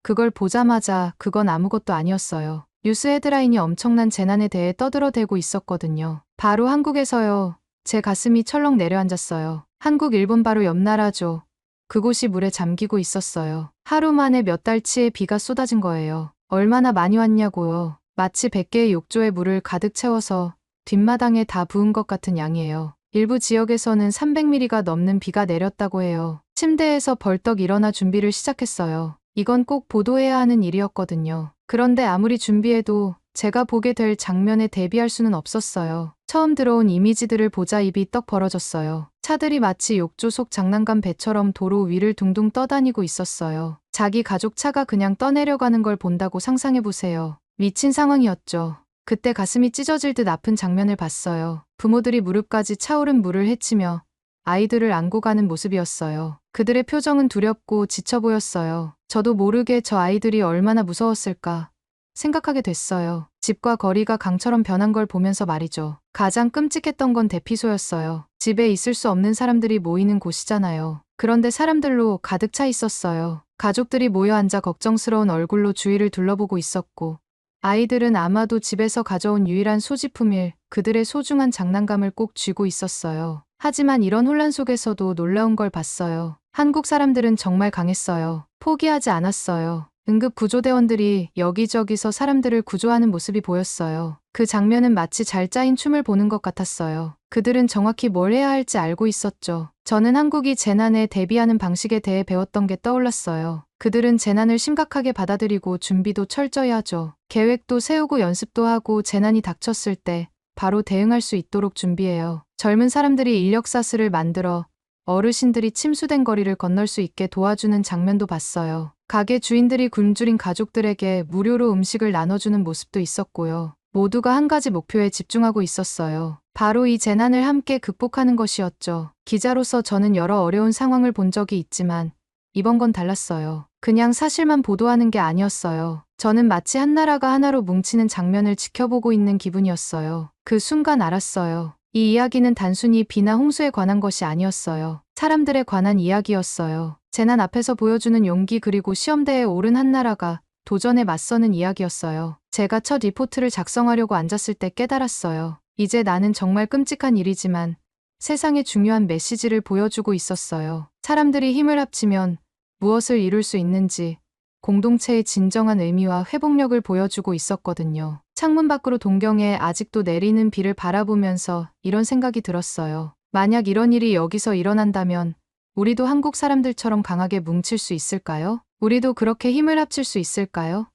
그걸 보자마자 그건 아무것도 아니었어요. 뉴스 헤드라인이 엄청난 재난에 대해 떠들어대고 있었거든요. 바로 한국에서요. 제 가슴이 철렁 내려앉았어요. 한국, 일본 바로 옆 나라죠. 그곳이 물에 잠기고 있었어요. 하루 만에 몇 달치의 비가 쏟아진 거예요. 얼마나 많이 왔냐고요. 마치 100개의 욕조에 물을 가득 채워서 뒷마당에 다 부은 것 같은 양이에요. 일부 지역에서는 300mm가 넘는 비가 내렸다고 해요. 침대에서 벌떡 일어나 준비를 시작했어요. 이건 꼭 보도해야 하는 일이었거든요. 그런데 아무리 준비해도 제가 보게 될 장면에 대비할 수는 없었어요. 처음 들어온 이미지들을 보자 입이 떡 벌어졌어요. 차들이 마치 욕조 속 장난감 배처럼 도로 위를 둥둥 떠다니고 있었어요. 자기 가족 차가 그냥 떠내려가는 걸 본다고 상상해보세요. 미친 상황이었죠. 그때 가슴이 찢어질 듯 아픈 장면을 봤어요. 부모들이 무릎까지 차오른 물을 헤치며 아이들을 안고 가는 모습이었어요. 그들의 표정은 두렵고 지쳐 보였어요. 저도 모르게 저 아이들이 얼마나 무서웠을까 생각하게 됐어요. 집과 거리가 강처럼 변한 걸 보면서 말이죠. 가장 끔찍했던 건 대피소였어요. 집에 있을 수 없는 사람들이 모이는 곳이잖아요. 그런데 사람들로 가득 차 있었어요. 가족들이 모여 앉아 걱정스러운 얼굴로 주위를 둘러보고 있었고 아이들은 아마도 집에서 가져온 유일한 소지품일 그들의 소중한 장난감을 꼭 쥐고 있었어요. 하지만 이런 혼란 속에서도 놀라운 걸 봤어요. 한국 사람들은 정말 강했어요. 포기하지 않았어요. 응급구조대원들이 여기저기서 사람들을 구조하는 모습이 보였어요. 그 장면은 마치 잘 짜인 춤을 보는 것 같았어요. 그들은 정확히 뭘 해야 할지 알고 있었죠. 저는 한국이 재난에 대비하는 방식에 대해 배웠던 게 떠올랐어요. 그들은 재난을 심각하게 받아들이고 준비도 철저히 하죠. 계획도 세우고 연습도 하고 재난이 닥쳤을 때 바로 대응할 수 있도록 준비해요. 젊은 사람들이 인력사슬을 만들어 어르신들이 침수된 거리를 건널 수 있게 도와주는 장면도 봤어요. 가게 주인들이 굶주린 가족들에게 무료로 음식을 나눠주는 모습도 있었고요. 모두가 한 가지 목표에 집중하고 있었어요. 바로 이 재난을 함께 극복하는 것이었죠. 기자로서 저는 여러 어려운 상황을 본 적이 있지만 이번 건 달랐어요. 그냥 사실만 보도하는 게 아니었어요. 저는 마치 한 나라가 하나로 뭉치는 장면을 지켜보고 있는 기분이었어요. 그 순간 알았어요. 이 이야기는 단순히 비나 홍수에 관한 것이 아니었어요. 사람들에 관한 이야기였어요. 재난 앞에서 보여주는 용기 그리고 시험대에 오른 한 나라가 도전에 맞서는 이야기였어요. 제가 첫 리포트를 작성하려고 앉았을 때 깨달았어요. 이제 나는 정말 끔찍한 일이지만 세상에 중요한 메시지를 보여주고 있었어요. 사람들이 힘을 합치면 무엇을 이룰 수 있는지 공동체의 진정한 의미와 회복력을 보여주고 있었거든요. 창문 밖으로 동경에 아직도 내리는 비를 바라보면서 이런 생각이 들었어요. 만약 이런 일이 여기서 일어난다면 우리도 한국 사람들처럼 강하게 뭉칠 수 있을까요? 우리도 그렇게 힘을 합칠 수 있을까요?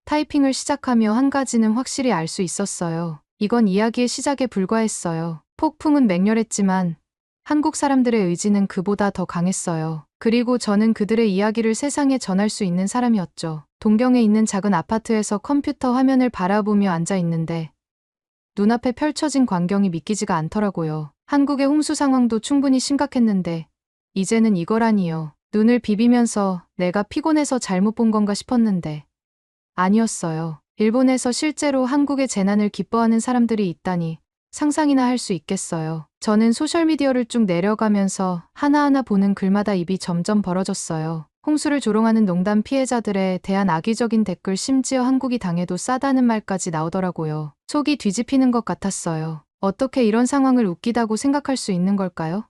타이핑을 시작하며 한 가지는 확실히 알 수 있었어요. 이건 이야기의 시작에 불과했어요. 폭풍은 맹렬했지만 한국 사람들의 의지는 그보다 더 강했어요. 그리고 저는 그들의 이야기를 세상에 전할 수 있는 사람이었죠. 동경에 있는 작은 아파트에서 컴퓨터 화면을 바라보며 앉아 있는데 눈앞에 펼쳐진 광경이 믿기지가 않더라고요. 한국의 홍수 상황도 충분히 심각했는데 이제는 이거라니요. 눈을 비비면서 내가 피곤해서 잘못 본 건가 싶었는데 아니었어요. 일본에서 실제로 한국의 재난을 기뻐하는 사람들이 있다니 상상이나 할 수 있겠어요. 저는 소셜미디어를 쭉 내려가면서 하나하나 보는 글마다 입이 점점 벌어졌어요. 홍수를 조롱하는 농담 피해자들에 대한 악의적인 댓글, 심지어 한국이 당해도 싸다는 말까지 나오더라고요. 속이 뒤집히는 것 같았어요. 어떻게 이런 상황을 웃기다고 생각할 수 있는 걸까요?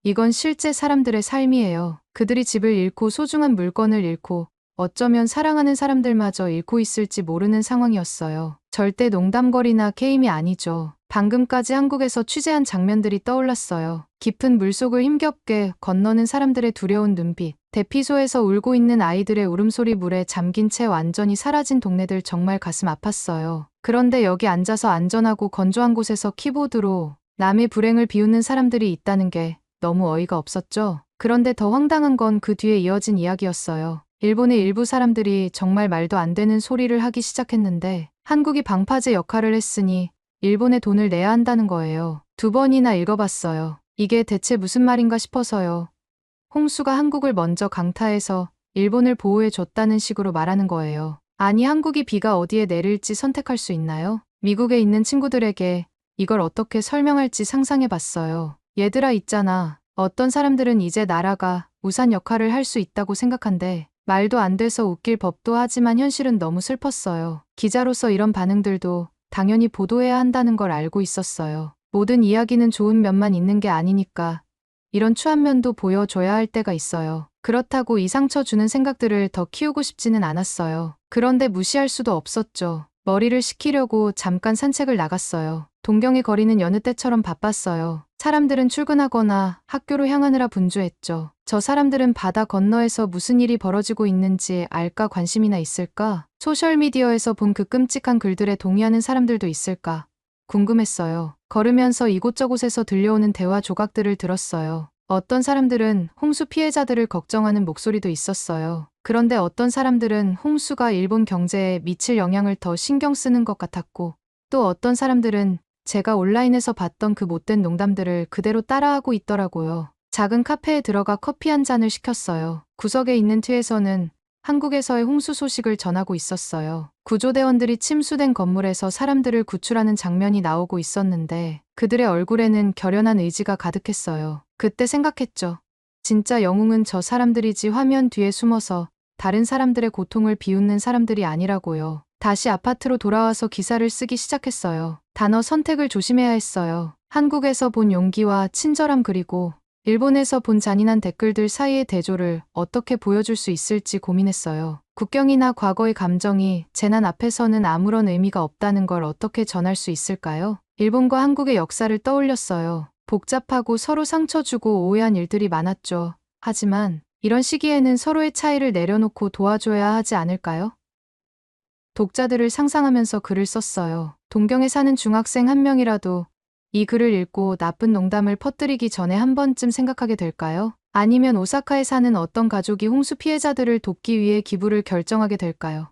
이건 실제 사람들의 삶이에요. 그들이 집을 잃고 소중한 물건을 잃고 어쩌면 사랑하는 사람들마저 잃고 있을지 모르는 상황이었어요. 절대 농담거리나 게임이 아니죠. 방금까지 한국에서 취재한 장면들이 떠올랐어요. 깊은 물속을 힘겹게 건너는 사람들의 두려운 눈빛, 대피소에서 울고 있는 아이들의 울음소리, 물에 잠긴 채 완전히 사라진 동네들, 정말 가슴 아팠어요. 그런데 여기 앉아서 안전하고 건조한 곳에서 키보드로 남의 불행을 비웃는 사람들이 있다는 게 너무 어이가 없었죠. 그런데 더 황당한 건 그 뒤에 이어진 이야기였어요. 일본의 일부 사람들이 정말 말도 안 되는 소리를 하기 시작했는데 한국이 방파제 역할을 했으니 일본에 돈을 내야 한다는 거예요. 2번이나 읽어봤어요. 이게 대체 무슨 말인가 싶어서요. 홍수가 한국을 먼저 강타해서 일본을 보호해줬다는 식으로 말하는 거예요. 아니, 한국이 비가 어디에 내릴지 선택할 수 있나요? 미국에 있는 친구들에게 이걸 어떻게 설명할지 상상해봤어요. 얘들아 있잖아. 어떤 사람들은 이제 나라가 우산 역할을 할 수 있다고 생각한대. 말도 안 돼서 웃길 법도 하지만 현실은 너무 슬펐어요. 기자로서 이런 반응들도 당연히 보도해야 한다는 걸 알고 있었어요. 모든 이야기는 좋은 면만 있는 게 아니니까 이런 추한 면도 보여줘야 할 때가 있어요. 그렇다고 이 상처 주는 생각들을 더 키우고 싶지는 않았어요. 그런데 무시할 수도 없었죠. 머리를 식히려고 잠깐 산책을 나갔어요. 동경의 거리는 여느 때처럼 바빴어요. 사람들은 출근하거나 학교로 향하느라 분주했죠. 저 사람들은 바다 건너에서 무슨 일이 벌어지고 있는지 알까, 관심이나 있을까? 소셜미디어에서 본 그 끔찍한 글들에 동의하는 사람들도 있을까? 궁금했어요. 걸으면서 이곳저곳에서 들려오는 대화 조각들을 들었어요. 어떤 사람들은 홍수 피해자들을 걱정하는 목소리도 있었어요. 그런데 어떤 사람들은 홍수가 일본 경제에 미칠 영향을 더 신경 쓰는 것 같았고, 또 어떤 사람들은 제가 온라인에서 봤던 그 못된 농담들을 그대로 따라하고 있더라고요. 작은 카페에 들어가 커피 한 잔을 시켰어요. 구석에 있는 트에서는 한국에서의 홍수 소식을 전하고 있었어요. 구조대원들이 침수된 건물에서 사람들을 구출하는 장면이 나오고 있었는데 그들의 얼굴에는 결연한 의지가 가득했어요. 그때 생각했죠. 진짜 영웅은 저 사람들이지, 화면 뒤에 숨어서 다른 사람들의 고통을 비웃는 사람들이 아니라고요. 다시 아파트로 돌아와서 기사를 쓰기 시작했어요. 단어 선택을 조심해야 했어요. 한국에서 본 용기와 친절함, 그리고 일본에서 본 잔인한 댓글들 사이의 대조를 어떻게 보여줄 수 있을지 고민했어요. 국경이나 과거의 감정이 재난 앞에서는 아무런 의미가 없다는 걸 어떻게 전할 수 있을까요? 일본과 한국의 역사를 떠올렸어요. 복잡하고 서로 상처 주고 오해한 일들이 많았죠. 하지만 이런 시기에는 서로의 차이를 내려놓고 도와줘야 하지 않을까요? 독자들을 상상하면서 글을 썼어요. 동경에 사는 중학생 한 명이라도 이 글을 읽고 나쁜 농담을 퍼뜨리기 전에 한 번쯤 생각하게 될까요? 아니면 오사카에 사는 어떤 가족이 홍수 피해자들을 돕기 위해 기부를 결정하게 될까요?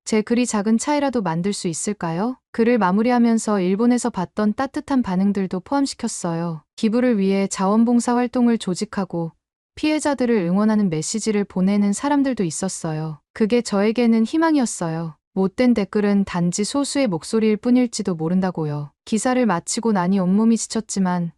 제 글이 작은 차이라도 만들 수 있을까요? 글을 마무리하면서 일본에서 봤던 따뜻한 반응들도 포함시켰어요. 기부를 위해 자원봉사 활동을 조직하고 피해자들을 응원하는 메시지를 보내는 사람들도 있었어요. 그게 저에게는 희망이었어요. 못된 댓글은 단지 소수의 목소리일 뿐일지도 모른다고요. 기사를 마치고 나니 온몸이 지쳤지만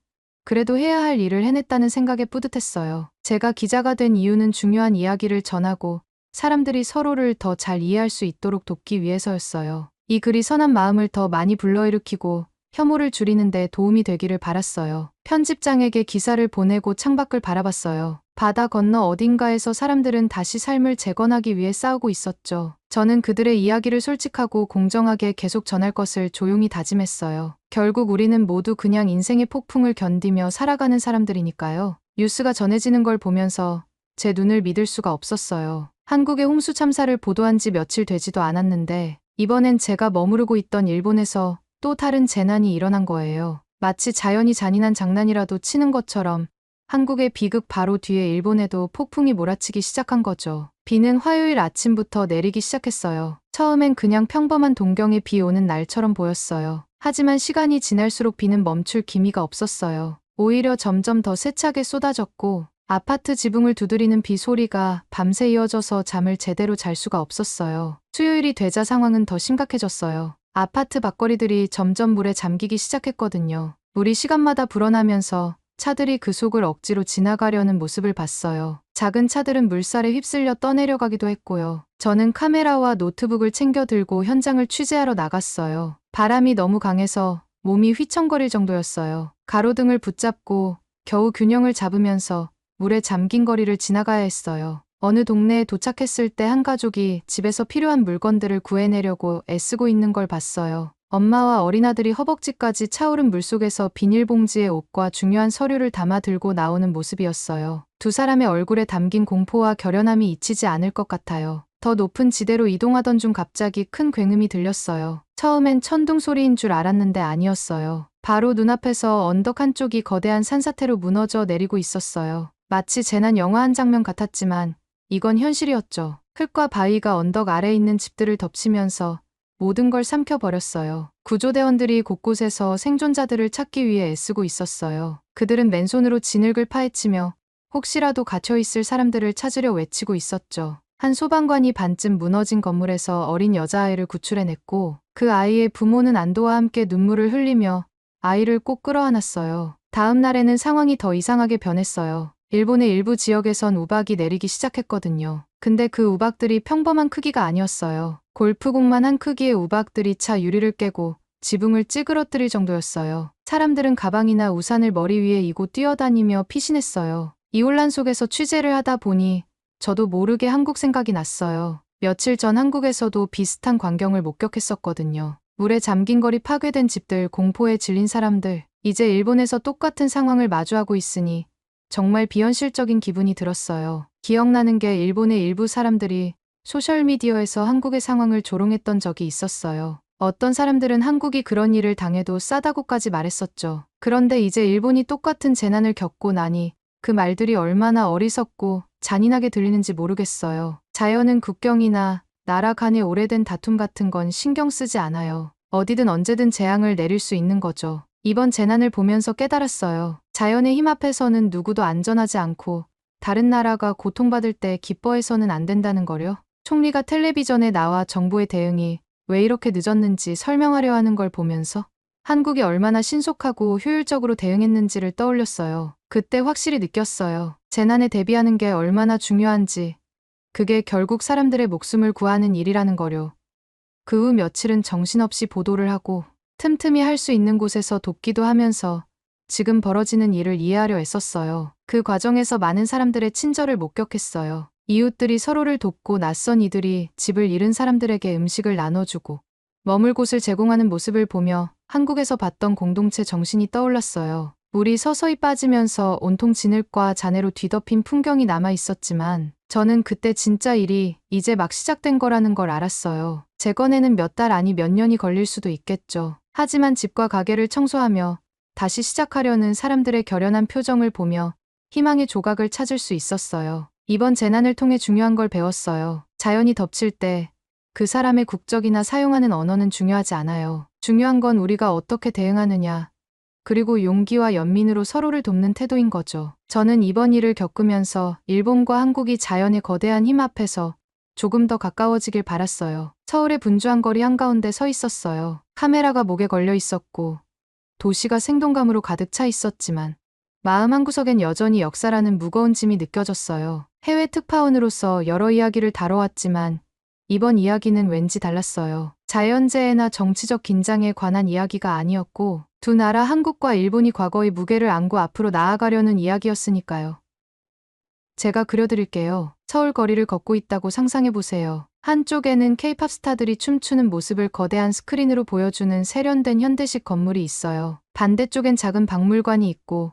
그래도 해야 할 일을 해냈다는 생각에 뿌듯했어요. 제가 기자가 된 이유는 중요한 이야기를 전하고 사람들이 서로를 더 잘 이해할 수 있도록 돕기 위해서였어요. 이 글이 선한 마음을 더 많이 불러일으키고 혐오를 줄이는 데 도움이 되기를 바랐어요. 편집장에게 기사를 보내고 창밖을 바라봤어요. 바다 건너 어딘가에서 사람들은 다시 삶을 재건하기 위해 싸우고 있었죠. 저는 그들의 이야기를 솔직하고 공정하게 계속 전할 것을 조용히 다짐했어요. 결국 우리는 모두 그냥 인생의 폭풍을 견디며 살아가는 사람들이니까요. 뉴스가 전해지는 걸 보면서 제 눈을 믿을 수가 없었어요. 한국의 홍수 참사를 보도한 지 며칠 되지도 않았는데 이번엔 제가 머무르고 있던 일본에서 또 다른 재난이 일어난 거예요. 마치 자연이 잔인한 장난이라도 치는 것처럼 한국의 비극 바로 뒤에 일본에도 폭풍이 몰아치기 시작한 거죠. 비는 화요일 아침부터 내리기 시작했어요. 처음엔 그냥 평범한 동경에 비 오는 날처럼 보였어요. 하지만 시간이 지날수록 비는 멈출 기미가 없었어요. 오히려 점점 더 세차게 쏟아졌고 아파트 지붕을 두드리는 비 소리가 밤새 이어져서 잠을 제대로 잘 수가 없었어요. 수요일이 되자 상황은 더 심각해졌어요. 아파트 밖거리들이 점점 물에 잠기기 시작했거든요. 물이 시간마다 불어나면서 차들이 그 속을 억지로 지나가려는 모습을 봤어요. 작은 차들은 물살에 휩쓸려 떠내려가기도 했고요. 저는 카메라와 노트북을 챙겨 들고 현장을 취재하러 나갔어요. 바람이 너무 강해서 몸이 휘청거릴 정도였어요. 가로등을 붙잡고 겨우 균형을 잡으면서 물에 잠긴 거리를 지나가야 했어요. 어느 동네에 도착했을 때 한 가족이 집에서 필요한 물건들을 구해내려고 애쓰고 있는 걸 봤어요. 엄마와 어린아들이 허벅지까지 차오른 물속에서 비닐봉지에 옷과 중요한 서류를 담아 들고 나오는 모습이었어요. 두 사람의 얼굴에 담긴 공포와 결연함이 잊히지 않을 것 같아요. 더 높은 지대로 이동하던 중 갑자기 큰 굉음이 들렸어요. 처음엔 천둥 소리인 줄 알았는데 아니었어요. 바로 눈앞에서 언덕 한쪽이 거대한 산사태로 무너져 내리고 있었어요. 마치 재난 영화 한 장면 같았지만 이건 현실이었죠. 흙과 바위가 언덕 아래에 있는 집들을 덮치면서 모든 걸 삼켜버렸어요. 구조대원들이 곳곳에서 생존자들을 찾기 위해 애쓰고 있었어요. 그들은 맨손으로 진흙을 파헤치며 혹시라도 갇혀있을 사람들을 찾으려 외치고 있었죠. 한 소방관이 반쯤 무너진 건물에서 어린 여자아이를 구출해냈고 그 아이의 부모는 안도와 함께 눈물을 흘리며 아이를 꼭 끌어안았어요. 다음 날에는 상황이 더 이상하게 변했어요. 일본의 일부 지역에선 우박이 내리기 시작했거든요. 근데 그 우박들이 평범한 크기가 아니었어요. 골프공만 한 크기의 우박들이 차 유리를 깨고 지붕을 찌그러뜨릴 정도였어요. 사람들은 가방이나 우산을 머리 위에 이고 뛰어다니며 피신했어요. 이 혼란 속에서 취재를 하다 보니 저도 모르게 한국 생각이 났어요. 며칠 전 한국에서도 비슷한 광경을 목격했었거든요. 물에 잠긴 거리, 파괴된 집들, 공포에 질린 사람들. 이제 일본에서 똑같은 상황을 마주하고 있으니 정말 비현실적인 기분이 들었어요. 기억나는 게 일본의 일부 사람들이 소셜미디어에서 한국의 상황을 조롱했던 적이 있었어요. 어떤 사람들은 한국이 그런 일을 당해도 싸다고까지 말했었죠. 그런데 이제 일본이 똑같은 재난을 겪고 나니 그 말들이 얼마나 어리석고 잔인하게 들리는지 모르겠어요. 자연은 국경이나 나라 간의 오래된 다툼 같은 건 신경 쓰지 않아요. 어디든 언제든 재앙을 내릴 수 있는 거죠. 이번 재난을 보면서 깨달았어요. 자연의 힘 앞에서는 누구도 안전하지 않고 다른 나라가 고통받을 때 기뻐해서는 안 된다는 거요. 총리가 텔레비전에 나와 정부의 대응이 왜 이렇게 늦었는지 설명하려 하는 걸 보면서 한국이 얼마나 신속하고 효율적으로 대응했는지를 떠올렸어요. 그때 확실히 느꼈어요. 재난에 대비하는 게 얼마나 중요한지. 그게 결국 사람들의 목숨을 구하는 일이라는 거요. 그 후 며칠은 정신없이 보도를 하고 틈틈이 할 수 있는 곳에서 돕기도 하면서 지금 벌어지는 일을 이해하려 애썼어요. 그 과정에서 많은 사람들의 친절을 목격했어요. 이웃들이 서로를 돕고 낯선 이들이 집을 잃은 사람들에게 음식을 나눠주고 머물 곳을 제공하는 모습을 보며 한국에서 봤던 공동체 정신이 떠올랐어요. 물이 서서히 빠지면서 온통 진흙과 잔해로 뒤덮인 풍경이 남아 있었지만 저는 그때 진짜 일이 이제 막 시작된 거라는 걸 알았어요. 재건에는 몇 달 아니 몇 년이 걸릴 수도 있겠죠. 하지만 집과 가게를 청소하며 다시 시작하려는 사람들의 결연한 표정을 보며 희망의 조각을 찾을 수 있었어요. 이번 재난을 통해 중요한 걸 배웠어요. 자연이 덮칠 때 그 사람의 국적이나 사용하는 언어는 중요하지 않아요. 중요한 건 우리가 어떻게 대응하느냐, 그리고 용기와 연민으로 서로를 돕는 태도인 거죠. 저는 이번 일을 겪으면서 일본과 한국이 자연의 거대한 힘 앞에서 조금 더 가까워지길 바랐어요. 서울의 분주한 거리 한가운데 서 있었어요. 카메라가 목에 걸려 있었고 도시가 생동감으로 가득 차 있었지만 마음 한구석엔 여전히 역사라는 무거운 짐이 느껴졌어요. 해외 특파원으로서 여러 이야기를 다뤄왔지만 이번 이야기는 왠지 달랐어요. 자연재해나 정치적 긴장에 관한 이야기가 아니었고 두 나라 한국과 일본이 과거의 무게를 안고 앞으로 나아가려는 이야기였으니까요. 제가 그려드릴게요. 서울 거리를 걷고 있다고 상상해보세요. 한쪽에는 케이팝 스타들이 춤추는 모습을 거대한 스크린으로 보여주는 세련된 현대식 건물이 있어요. 반대쪽엔 작은 박물관이 있고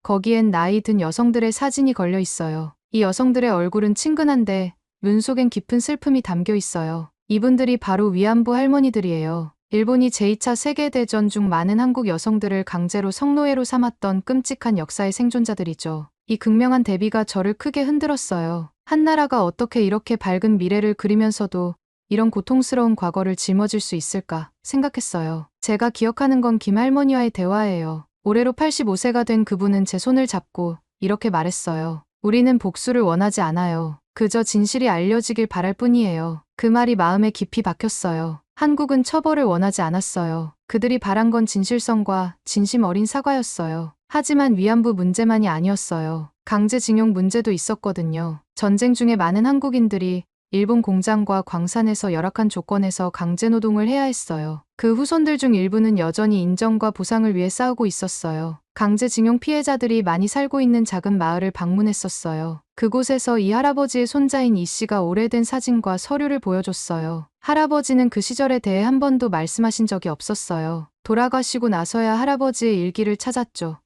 거기엔 나이 든 여성들의 사진이 걸려 있어요. 이 여성들의 얼굴은 친근한데 눈 속엔 깊은 슬픔이 담겨 있어요. 이분들이 바로 위안부 할머니들이에요. 일본이 제2차 세계대전 중 많은 한국 여성들을 강제로 성노예로 삼았던 끔찍한 역사의 생존자들이죠. 이 극명한 대비가 저를 크게 흔들었어요. 한 나라가 어떻게 이렇게 밝은 미래를 그리면서도 이런 고통스러운 과거를 짊어질 수 있을까 생각했어요. 제가 기억하는 건 김 할머니와의 대화예요. 올해로 85세가 된 그분은 제 손을 잡고 이렇게 말했어요. 우리는 복수를 원하지 않아요. 그저 진실이 알려지길 바랄 뿐이에요. 그 말이 마음에 깊이 박혔어요. 한국은 처벌을 원하지 않았어요. 그들이 바란 건 진실성과 진심 어린 사과였어요. 하지만 위안부 문제만이 아니었어요. 강제징용 문제도 있었거든요. 전쟁 중에 많은 한국인들이 일본 공장과 광산에서 열악한 조건에서 강제노동을 해야 했어요. 그 후손들 중 일부는 여전히 인정과 보상을 위해 싸우고 있었어요. 강제징용 피해자들이 많이 살고 있는 작은 마을을 방문했었어요. 그곳에서 이 할아버지의 손자인 이 씨가 오래된 사진과 서류를 보여줬어요. 할아버지는 그 시절에 대해 한 번도 말씀하신 적이 없었어요. 돌아가시고 나서야 할아버지의 일기를 찾았죠.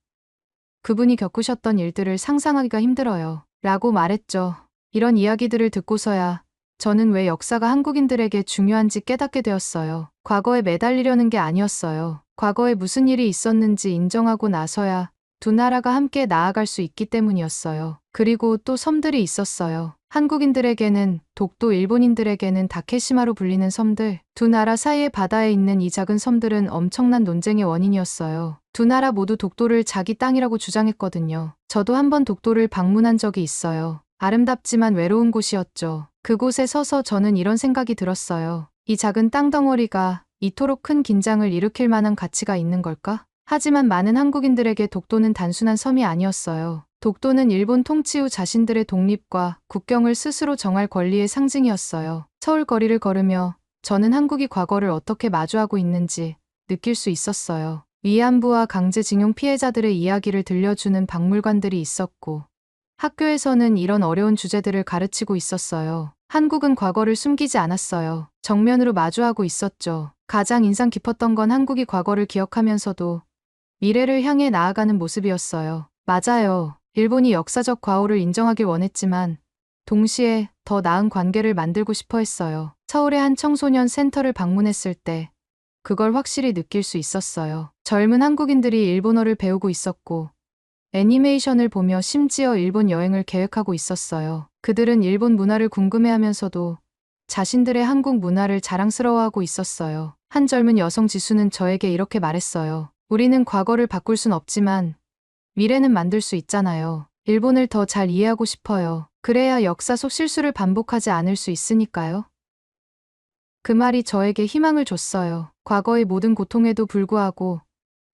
그분이 겪으셨던 일들을 상상하기가 힘들어요. 라고 말했죠. 이런 이야기들을 듣고서야 저는 왜 역사가 한국인들에게 중요한지 깨닫게 되었어요. 과거에 매달리려는 게 아니었어요. 과거에 무슨 일이 있었는지 인정하고 나서야 두 나라가 함께 나아갈 수 있기 때문이었어요. 그리고 또 섬들이 있었어요. 한국인들에게는 독도, 일본인들에게는 다케시마로 불리는 섬들. 두 나라 사이의 바다에 있는 이 작은 섬들은 엄청난 논쟁의 원인이었어요. 두 나라 모두 독도를 자기 땅이라고 주장했거든요. 저도 한번 독도를 방문한 적이 있어요. 아름답지만 외로운 곳이었죠. 그곳에 서서 저는 이런 생각이 들었어요. 이 작은 땅덩어리가 이토록 큰 긴장을 일으킬 만한 가치가 있는 걸까? 하지만 많은 한국인들에게 독도는 단순한 섬이 아니었어요. 독도는 일본 통치 후 자신들의 독립과 국경을 스스로 정할 권리의 상징이었어요. 서울 거리를 걸으며 저는 한국이 과거를 어떻게 마주하고 있는지 느낄 수 있었어요. 위안부와 강제징용 피해자들의 이야기를 들려주는 박물관들이 있었고 학교에서는 이런 어려운 주제들을 가르치고 있었어요. 한국은 과거를 숨기지 않았어요. 정면으로 마주하고 있었죠. 가장 인상 깊었던 건 한국이 과거를 기억하면서도 미래를 향해 나아가는 모습이었어요. 맞아요. 일본이 역사적 과오를 인정하길 원했지만 동시에 더 나은 관계를 만들고 싶어 했어요. 서울의 한 청소년 센터를 방문했을 때 그걸 확실히 느낄 수 있었어요. 젊은 한국인들이 일본어를 배우고 있었고 애니메이션을 보며 심지어 일본 여행을 계획하고 있었어요. 그들은 일본 문화를 궁금해하면서도 자신들의 한국 문화를 자랑스러워하고 있었어요. 한 젊은 여성 지수는 저에게 이렇게 말했어요. 우리는 과거를 바꿀 순 없지만 미래는 만들 수 있잖아요. 일본을 더 잘 이해하고 싶어요. 그래야 역사 속 실수를 반복하지 않을 수 있으니까요. 그 말이 저에게 희망을 줬어요. 과거의 모든 고통에도 불구하고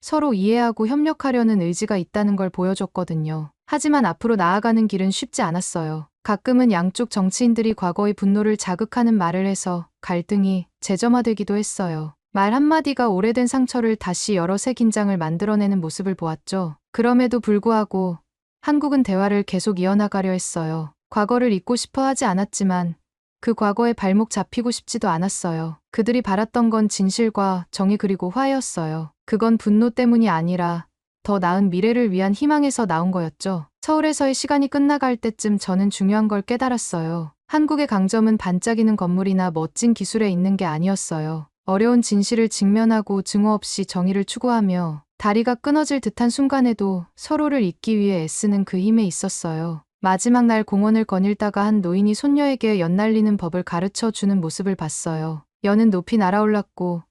서로 이해하고 협력하려는 의지가 있다는 걸 보여줬거든요. 하지만 앞으로 나아가는 길은 쉽지 않았어요. 가끔은 양쪽 정치인들이 과거의 분노를 자극하는 말을 해서 갈등이 재점화되기도 했어요. 말 한마디가 오래된 상처를 다시 열어 새 긴장을 만들어내는 모습을 보았죠. 그럼에도 불구하고 한국은 대화를 계속 이어나가려 했어요. 과거를 잊고 싶어 하지 않았지만 그 과거에 발목 잡히고 싶지도 않았어요. 그들이 바랐던 건 진실과 정의 그리고 화해였어요. 그건 분노 때문이 아니라 더 나은 미래를 위한 희망에서 나온 거였죠. 서울에서의 시간이 끝나갈 때쯤 저는 중요한 걸 깨달았어요. 한국의 강점은 반짝이는 건물이나 멋진 기술에 있는 게 아니었어요. 어려운 진실을 직면하고 증오 없이 정의를 추구하며 다리가 끊어질 듯한 순간에도 서로를 잇기 위해 애쓰는 그 힘에 있었어요. 마지막 날 공원을 거닐다가 한 노인이 손녀에게 연 날리는 법을 가르쳐 주는 모습을 봤어요. 연은 높이 날아올랐고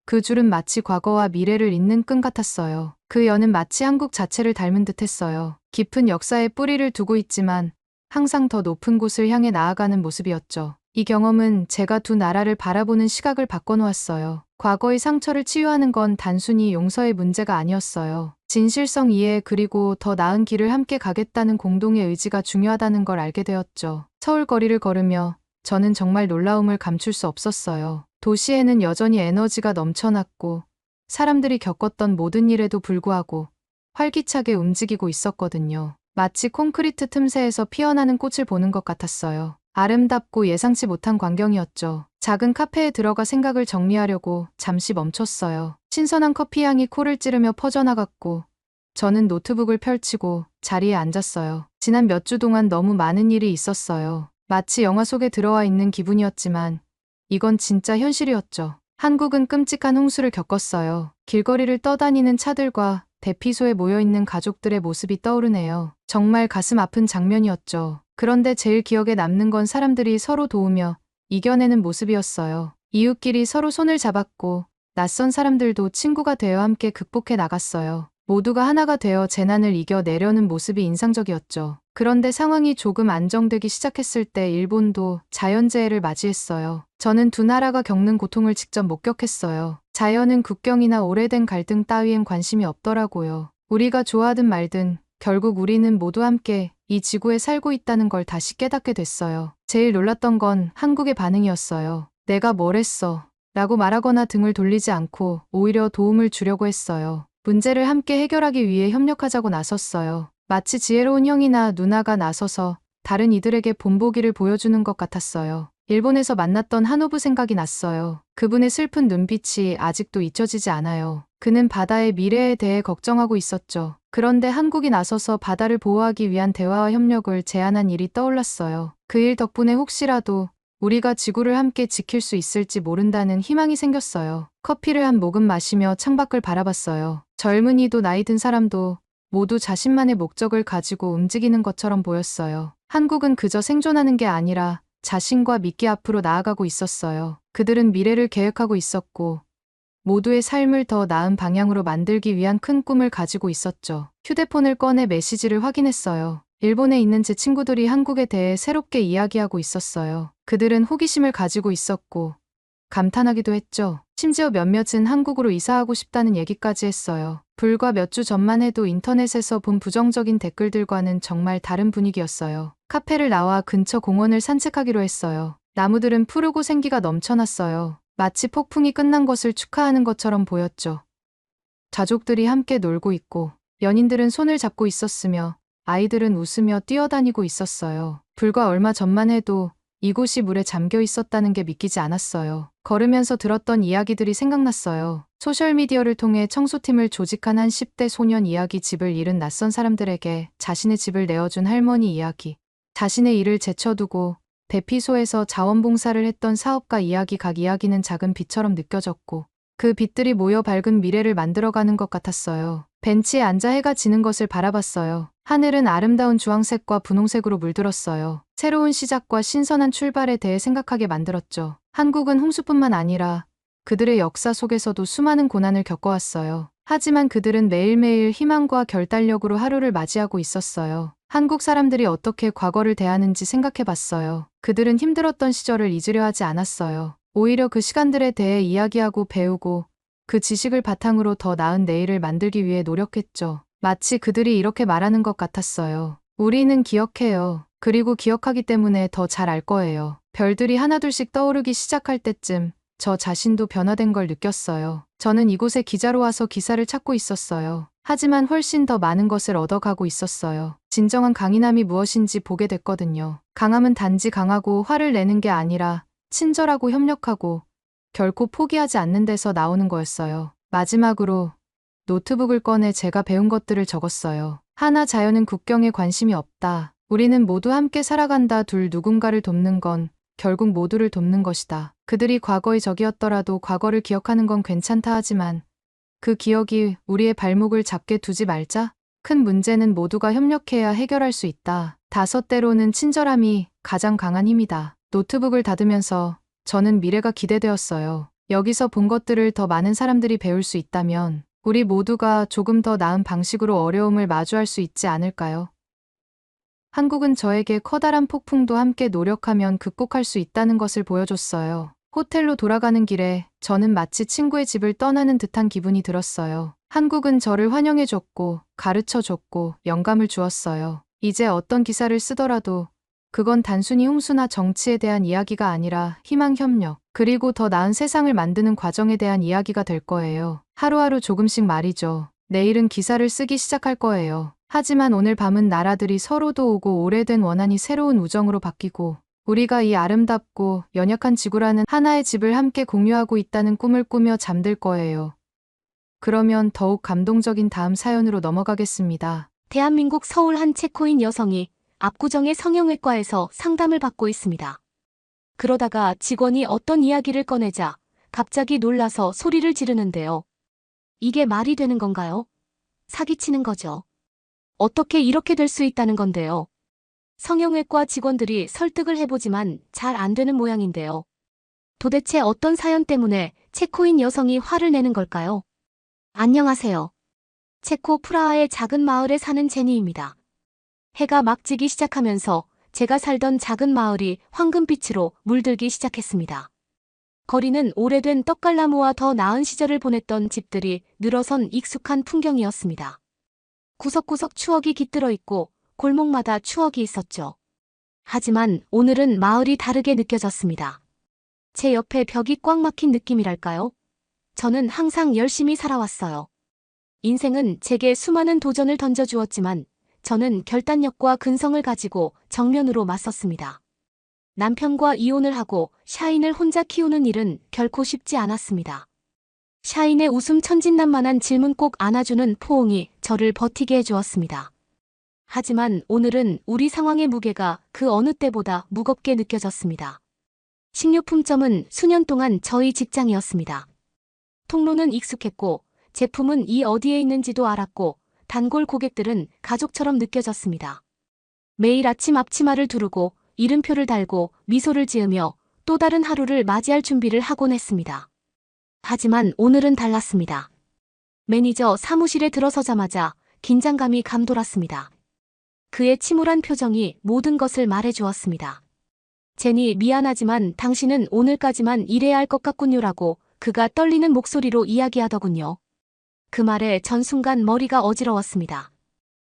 그 줄은 마치 과거와 미래를 잇는 끈 같았어요. 그 연은 마치 한국 자체를 닮은 듯했어요. 깊은 역사에 뿌리를 두고 있지만 항상 더 높은 곳을 향해 나아가는 모습이었죠. 이 경험은 제가 두 나라를 바라보는 시각을 바꿔놓았어요. 과거의 상처를 치유하는 건 단순히 용서의 문제가 아니었어요. 진실성 이해 그리고 더 나은 길을 함께 가겠다는 공동의 의지가 중요하다는 걸 알게 되었죠. 서울 거리를 걸으며 저는 정말 놀라움을 감출 수 없었어요. 도시에는 여전히 에너지가 넘쳐났고 사람들이 겪었던 모든 일에도 불구하고 활기차게 움직이고 있었거든요. 마치 콘크리트 틈새에서 피어나는 꽃을 보는 것 같았어요. 아름답고 예상치 못한 광경이었죠. 작은 카페에 들어가 생각을 정리하려고 잠시 멈췄어요. 신선한 커피 향이 코를 찌르며 퍼져나갔고 저는 노트북을 펼치고 자리에 앉았어요. 지난 몇 주 동안 너무 많은 일이 있었어요. 마치 영화 속에 들어와 있는 기분이었지만 이건 진짜 현실이었죠. 한국은 끔찍한 홍수를 겪었어요. 길거리를 떠다니는 차들과 대피소에 모여있는 가족들의 모습이 떠오르네요. 정말 가슴 아픈 장면이었죠. 그런데 제일 기억에 남는 건 사람들이 서로 도우며 이겨내는 모습이었어요. 이웃끼리 서로 손을 잡았고 낯선 사람들도 친구가 되어 함께 극복해 나갔어요. 모두가 하나가 되어 재난을 이겨내려는 모습이 인상적이었죠. 그런데 상황이 조금 안정되기 시작했을 때 일본도 자연재해를 맞이했어요. 저는 두 나라가 겪는 고통을 직접 목격했어요. 자연은 국경이나 오래된 갈등 따위엔 관심이 없더라고요. 우리가 좋아하든 말든 결국 우리는 모두 함께 이 지구에 살고 있다는 걸 다시 깨닫게 됐어요. 제일 놀랐던 건 한국의 반응이었어요. 내가 뭘 했어? 라고 말하거나 등을 돌리지 않고 오히려 도움을 주려고 했어요. 문제를 함께 해결하기 위해 협력하자고 나섰어요. 마치 지혜로운 형이나 누나가 나서서 다른 이들에게 본보기를 보여주는 것 같았어요. 일본에서 만났던 한오부 생각이 났어요. 그분의 슬픈 눈빛이 아직도 잊혀지지 않아요. 그는 바다의 미래에 대해 걱정하고 있었죠. 그런데 한국이 나서서 바다를 보호하기 위한 대화와 협력을 제안한 일이 떠올랐어요. 그 일 덕분에 혹시라도 우리가 지구를 함께 지킬 수 있을지 모른다는 희망이 생겼어요. 커피를 한 모금 마시며 창밖을 바라봤어요. 젊은이도 나이 든 사람도 모두 자신만의 목적을 가지고 움직이는 것처럼 보였어요. 한국은 그저 생존하는 게 아니라 자신과 믿기 앞으로 나아가고 있었어요. 그들은 미래를 계획하고 있었고 모두의 삶을 더 나은 방향으로 만들기 위한 큰 꿈을 가지고 있었죠. 휴대폰을 꺼내 메시지를 확인했어요. 일본에 있는 제 친구들이 한국에 대해 새롭게 이야기하고 있었어요. 그들은 호기심을 가지고 있었고 감탄하기도 했죠. 심지어 몇몇은 한국으로 이사하고 싶다는 얘기까지 했어요. 불과 몇 주 전만 해도 인터넷에서 본 부정적인 댓글들과는 정말 다른 분위기였어요. 카페를 나와 근처 공원을 산책하기로 했어요. 나무들은 푸르고 생기가 넘쳐났어요. 마치 폭풍이 끝난 것을 축하하는 것처럼 보였죠. 가족들이 함께 놀고 있고 연인들은 손을 잡고 있었으며 아이들은 웃으며 뛰어다니고 있었어요. 불과 얼마 전만 해도 이곳이 물에 잠겨 있었다는 게 믿기지 않았어요. 걸으면서 들었던 이야기들이 생각났어요. 소셜미디어를 통해 청소팀을 조직한 한 10대 소년 이야기, 집을 잃은 낯선 사람들에게 자신의 집을 내어준 할머니 이야기, 자신의 일을 제쳐두고 대피소에서 자원봉사를 했던 사업가 이야기, 각 이야기는 작은 빛처럼 느껴졌고 그 빛들이 모여 밝은 미래를 만들어가는 것 같았어요. 벤치에 앉아 해가 지는 것을 바라봤어요. 하늘은 아름다운 주황색과 분홍색으로 물들었어요. 새로운 시작과 신선한 출발에 대해 생각하게 만들었죠. 한국은 홍수뿐만 아니라 그들의 역사 속에서도 수많은 고난을 겪어왔어요. 하지만 그들은 매일매일 희망과 결단력으로 하루를 맞이하고 있었어요. 한국 사람들이 어떻게 과거를 대하는지 생각해봤어요. 그들은 힘들었던 시절을 잊으려 하지 않았어요. 오히려 그 시간들에 대해 이야기하고 배우고 그 지식을 바탕으로 더 나은 내일을 만들기 위해 노력했죠. 마치 그들이 이렇게 말하는 것 같았어요. 우리는 기억해요. 그리고 기억하기 때문에 더 잘 알 거예요. 별들이 하나둘씩 떠오르기 시작할 때쯤 저 자신도 변화된 걸 느꼈어요. 저는 이곳에 기자로 와서 기사를 찾고 있었어요. 하지만 훨씬 더 많은 것을 얻어가고 있었어요. 진정한 강인함이 무엇인지 보게 됐거든요. 강함은 단지 강하고 화를 내는 게 아니라 친절하고 협력하고 결코 포기하지 않는 데서 나오는 거였어요. 마지막으로 노트북을 꺼내 제가 배운 것들을 적었어요. 하나, 자연은 국경에 관심이 없다. 우리는 모두 함께 살아간다. 둘, 누군가를 돕는 건 결국 모두를 돕는 것이다. 그들이 과거의 적이었더라도 과거를 기억하는 건 괜찮다. 하지만 그 기억이 우리의 발목을 잡게 두지 말자. 큰 문제는 모두가 협력해야 해결할 수 있다. 다섯, 때로는 친절함이 가장 강한 힘이다. 노트북을 닫으면서 저는 미래가 기대되었어요. 여기서 본 것들을 더 많은 사람들이 배울 수 있다면 우리 모두가 조금 더 나은 방식으로 어려움을 마주할 수 있지 않을까요? 한국은 저에게 커다란 폭풍도 함께 노력하면 극복할 수 있다는 것을 보여줬어요. 호텔로 돌아가는 길에 저는 마치 친구의 집을 떠나는 듯한 기분이 들었어요. 한국은 저를 환영해줬고 가르쳐줬고 영감을 주었어요. 이제 어떤 기사를 쓰더라도 그건 단순히 홍수나 정치에 대한 이야기가 아니라 희망, 협력, 그리고 더 나은 세상을 만드는 과정에 대한 이야기가 될 거예요. 하루하루 조금씩 말이죠. 내일은 기사를 쓰기 시작할 거예요. 하지만 오늘 밤은 나라들이 서로도 오고 오래된 원한이 새로운 우정으로 바뀌고 우리가 이 아름답고 연약한 지구라는 하나의 집을 함께 공유하고 있다는 꿈을 꾸며 잠들 거예요. 그러면 더욱 감동적인 다음 사연으로 넘어가겠습니다. 대한민국 서울 한 체코인 여성이 압구정의 성형외과에서 상담을 받고 있습니다. 그러다가 직원이 어떤 이야기를 꺼내자 갑자기 놀라서 소리를 지르는데요. 이게 말이 되는 건가요? 사기치는 거죠. 어떻게 이렇게 될 수 있다는 건데요. 성형외과 직원들이 설득을 해보지만 잘 안 되는 모양인데요. 도대체 어떤 사연 때문에 체코인 여성이 화를 내는 걸까요? 안녕하세요. 체코 프라하의 작은 마을에 사는 제니입니다. 해가 막 지기 시작하면서 제가 살던 작은 마을이 황금빛으로 물들기 시작했습니다. 거리는 오래된 떡갈나무와 더 나은 시절을 보냈던 집들이 늘어선 익숙한 풍경이었습니다. 구석구석 추억이 깃들어 있고 골목마다 추억이 있었죠. 하지만 오늘은 마을이 다르게 느껴졌습니다. 제 옆에 벽이 꽉 막힌 느낌이랄까요? 저는 항상 열심히 살아왔어요. 인생은 제게 수많은 도전을 던져주었지만 저는 결단력과 근성을 가지고 정면으로 맞섰습니다. 남편과 이혼을 하고 샤인을 혼자 키우는 일은 결코 쉽지 않았습니다. 샤인의 웃음 천진난만한 질문 꼭 안아주는 포옹이 저를 버티게 해주었습니다. 하지만 오늘은 우리 상황의 무게가 그 어느 때보다 무겁게 느껴졌습니다. 식료품점은 수년 동안 저희 직장이었습니다. 통로는 익숙했고 제품은 이 어디에 있는지도 알았고 단골 고객들은 가족처럼 느껴졌습니다. 매일 아침 앞치마를 두르고 이름표를 달고 미소를 지으며 또 다른 하루를 맞이할 준비를 하곤 했습니다. 하지만 오늘은 달랐습니다. 매니저 사무실에 들어서자마자 긴장감이 감돌았습니다. 그의 침울한 표정이 모든 것을 말해주었습니다. 제니, 미안하지만 당신은 오늘까지만 일해야 할 것 같군요라고 그가 떨리는 목소리로 이야기하더군요. 그 말에 전 순간 머리가 어지러웠습니다.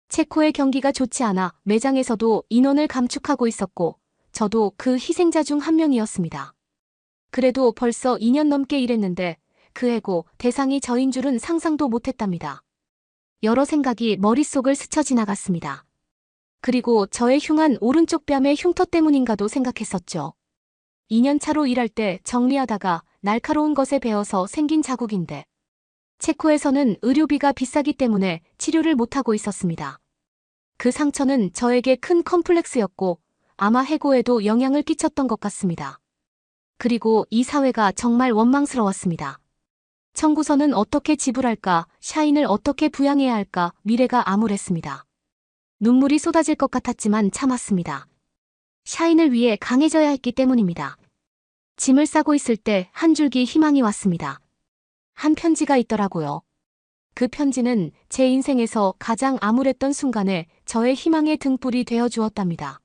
체코의 경기가 좋지 않아 매장에서도 인원을 감축하고 있었고 저도 그 희생자 중 한 명이었습니다. 그래도 벌써 2년 넘게 일했는데 그 해고 대상이 저인 줄은 상상도 못했답니다. 여러 생각이 머릿속을 스쳐 지나갔습니다. 그리고 저의 흉한 오른쪽 뺨의 흉터 때문인가도 생각했었죠. 2년 차로 일할 때 정리하다가 날카로운 것에 베어서 생긴 자국인데 체코에서는 의료비가 비싸기 때문에 치료를 못하고 있었습니다. 그 상처는 저에게 큰 컴플렉스였고 아마 해고에도 영향을 끼쳤던 것 같습니다. 그리고 이 사회가 정말 원망스러웠습니다. 청구서는 어떻게 지불할까, 샤인을 어떻게 부양해야 할까, 미래가 암울했습니다. 눈물이 쏟아질 것 같았지만 참았습니다. 샤인을 위해 강해져야 했기 때문입니다. 짐을 싸고 있을 때 한 줄기 희망이 왔습니다. 한 편지가 있더라고요. 그 편지는 제 인생에서 가장 암울했던 순간에 저의 희망의 등불이 되어 주었답니다.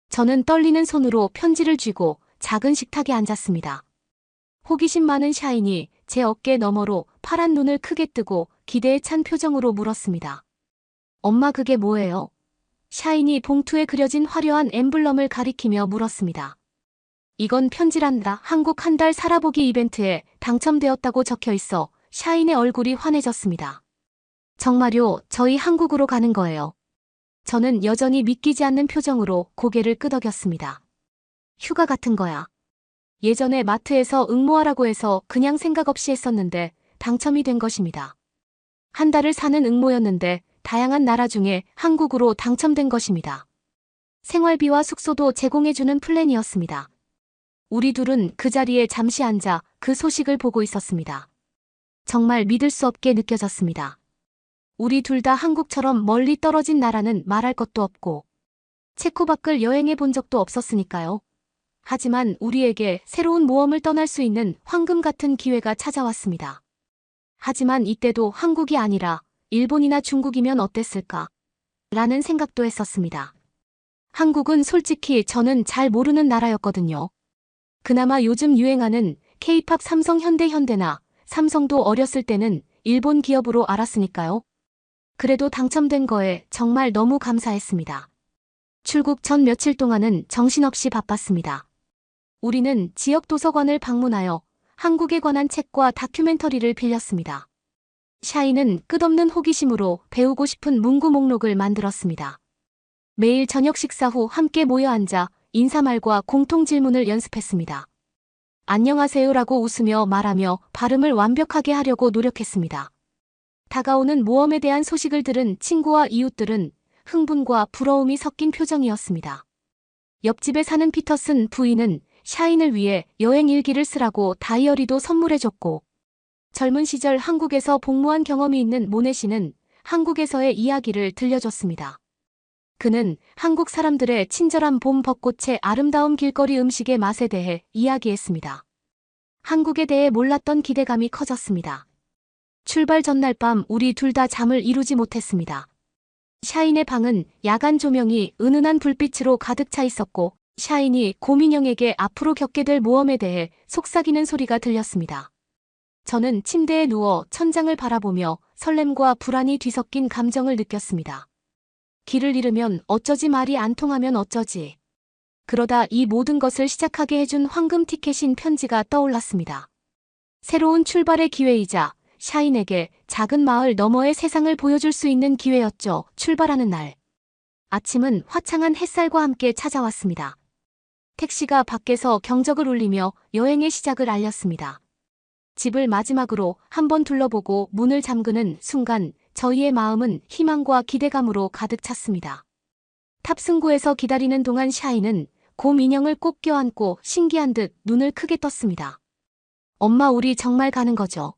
저는 떨리는 손으로 편지를 쥐고 작은 식탁에 앉았습니다. 호기심 많은 샤인이 제 어깨 너머로 파란 눈을 크게 뜨고 기대에 찬 표정으로 물었습니다. 엄마, 그게 뭐예요? 샤인이 봉투에 그려진 화려한 엠블럼을 가리키며 물었습니다. 이건 편지란다. 한국 한 달 살아보기 이벤트에 당첨되었다고 적혀 있어 샤인의 얼굴이 환해졌습니다. 정말요, 저희 한국으로 가는 거예요. 저는 여전히 믿기지 않는 표정으로 고개를 끄덕였습니다. 휴가 같은 거야. 예전에 마트에서 응모하라고 해서 그냥 생각 없이 했었는데 당첨이 된 것입니다. 한 달을 사는 응모였는데 다양한 나라 중에 한국으로 당첨된 것입니다. 생활비와 숙소도 제공해주는 플랜이었습니다. 우리 둘은 그 자리에 잠시 앉아 그 소식을 보고 있었습니다. 정말 믿을 수 없게 느껴졌습니다. 우리 둘 다 한국처럼 멀리 떨어진 나라는 말할 것도 없고 체코 밖을 여행해 본 적도 없었으니까요. 하지만 우리에게 새로운 모험을 떠날 수 있는 황금 같은 기회가 찾아왔습니다. 하지만 이때도 한국이 아니라 일본이나 중국이면 어땠을까? 라는 생각도 했었습니다. 한국은 솔직히 저는 잘 모르는 나라였거든요. 그나마 요즘 유행하는 K-팝 삼성 현대나 삼성도 어렸을 때는 일본 기업으로 알았으니까요. 그래도 당첨된 거에 정말 너무 감사했습니다. 출국 전 며칠 동안은 정신없이 바빴습니다. 우리는 지역 도서관을 방문하여 한국에 관한 책과 다큐멘터리를 빌렸습니다. 샤이는 끝없는 호기심으로 배우고 싶은 문구 목록을 만들었습니다. 매일 저녁 식사 후 함께 모여 앉아 인사말과 공통 질문을 연습했습니다. 안녕하세요라고 웃으며 말하며 발음을 완벽하게 하려고 노력했습니다. 다가오는 모험에 대한 소식을 들은 친구와 이웃들은 흥분과 부러움이 섞인 표정이었습니다. 옆집에 사는 피터슨 부인은 샤인을 위해 여행 일기를 쓰라고 다이어리도 선물해줬고, 젊은 시절 한국에서 복무한 경험이 있는 모네 씨는 한국에서의 이야기를 들려줬습니다. 그는 한국 사람들의 친절한 봄 벚꽃의 아름다움, 길거리 음식의 맛에 대해 이야기했습니다. 한국에 대해 몰랐던 기대감이 커졌습니다. 출발 전날 밤 우리 둘 다 잠을 이루지 못했습니다. 샤인의 방은 야간 조명이 은은한 불빛으로 가득 차 있었고, 샤인이 고민영에게 앞으로 겪게 될 모험에 대해 속삭이는 소리가 들렸습니다. 저는 침대에 누워 천장을 바라보며 설렘과 불안이 뒤섞인 감정을 느꼈습니다. 길을 잃으면 어쩌지, 말이 안 통하면 어쩌지. 그러다 이 모든 것을 시작하게 해준 황금 티켓인 편지가 떠올랐습니다. 새로운 출발의 기회이자 샤인에게 작은 마을 너머의 세상을 보여줄 수 있는 기회였죠. 출발하는 날. 아침은 화창한 햇살과 함께 찾아왔습니다. 택시가 밖에서 경적을 울리며 여행의 시작을 알렸습니다. 집을 마지막으로 한번 둘러보고 문을 잠그는 순간 저희의 마음은 희망과 기대감으로 가득 찼습니다. 탑승구에서 기다리는 동안 샤이는 곰 인형을 꼭 껴안고 신기한 듯 눈을 크게 떴습니다. 엄마, 우리 정말 가는 거죠?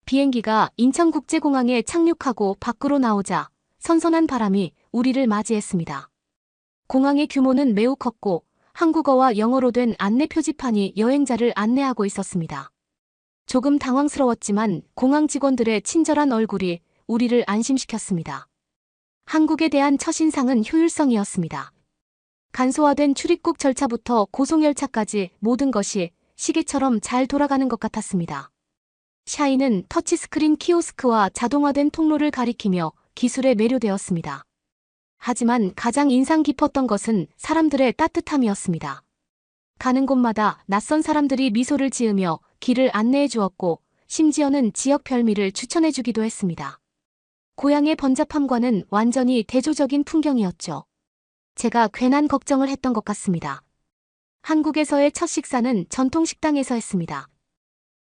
비행기가 인천국제공항에 착륙하고 밖으로 나오자 선선한 바람이 우리를 맞이했습니다. 공항의 규모는 매우 컸고 한국어와 영어로 된 안내 표지판이 여행자를 안내하고 있었습니다. 조금 당황스러웠지만 공항 직원들의 친절한 얼굴이 우리를 안심시켰습니다. 한국에 대한 첫인상은 효율성이었습니다. 간소화된 출입국 절차부터 고속열차까지 모든 것이 시계처럼 잘 돌아가는 것 같았습니다. 샤이는 터치스크린 키오스크와 자동화된 통로를 가리키며 기술에 매료되었습니다. 하지만 가장 인상 깊었던 것은 사람들의 따뜻함이었습니다. 가는 곳마다 낯선 사람들이 미소를 지으며 길을 안내해 주었고, 심지어는 지역 별미를 추천해 주기도 했습니다. 고향의 번잡함과는 완전히 대조적인 풍경이었죠. 제가 괜한 걱정을 했던 것 같습니다. 한국에서의 첫 식사는 전통 식당에서 했습니다.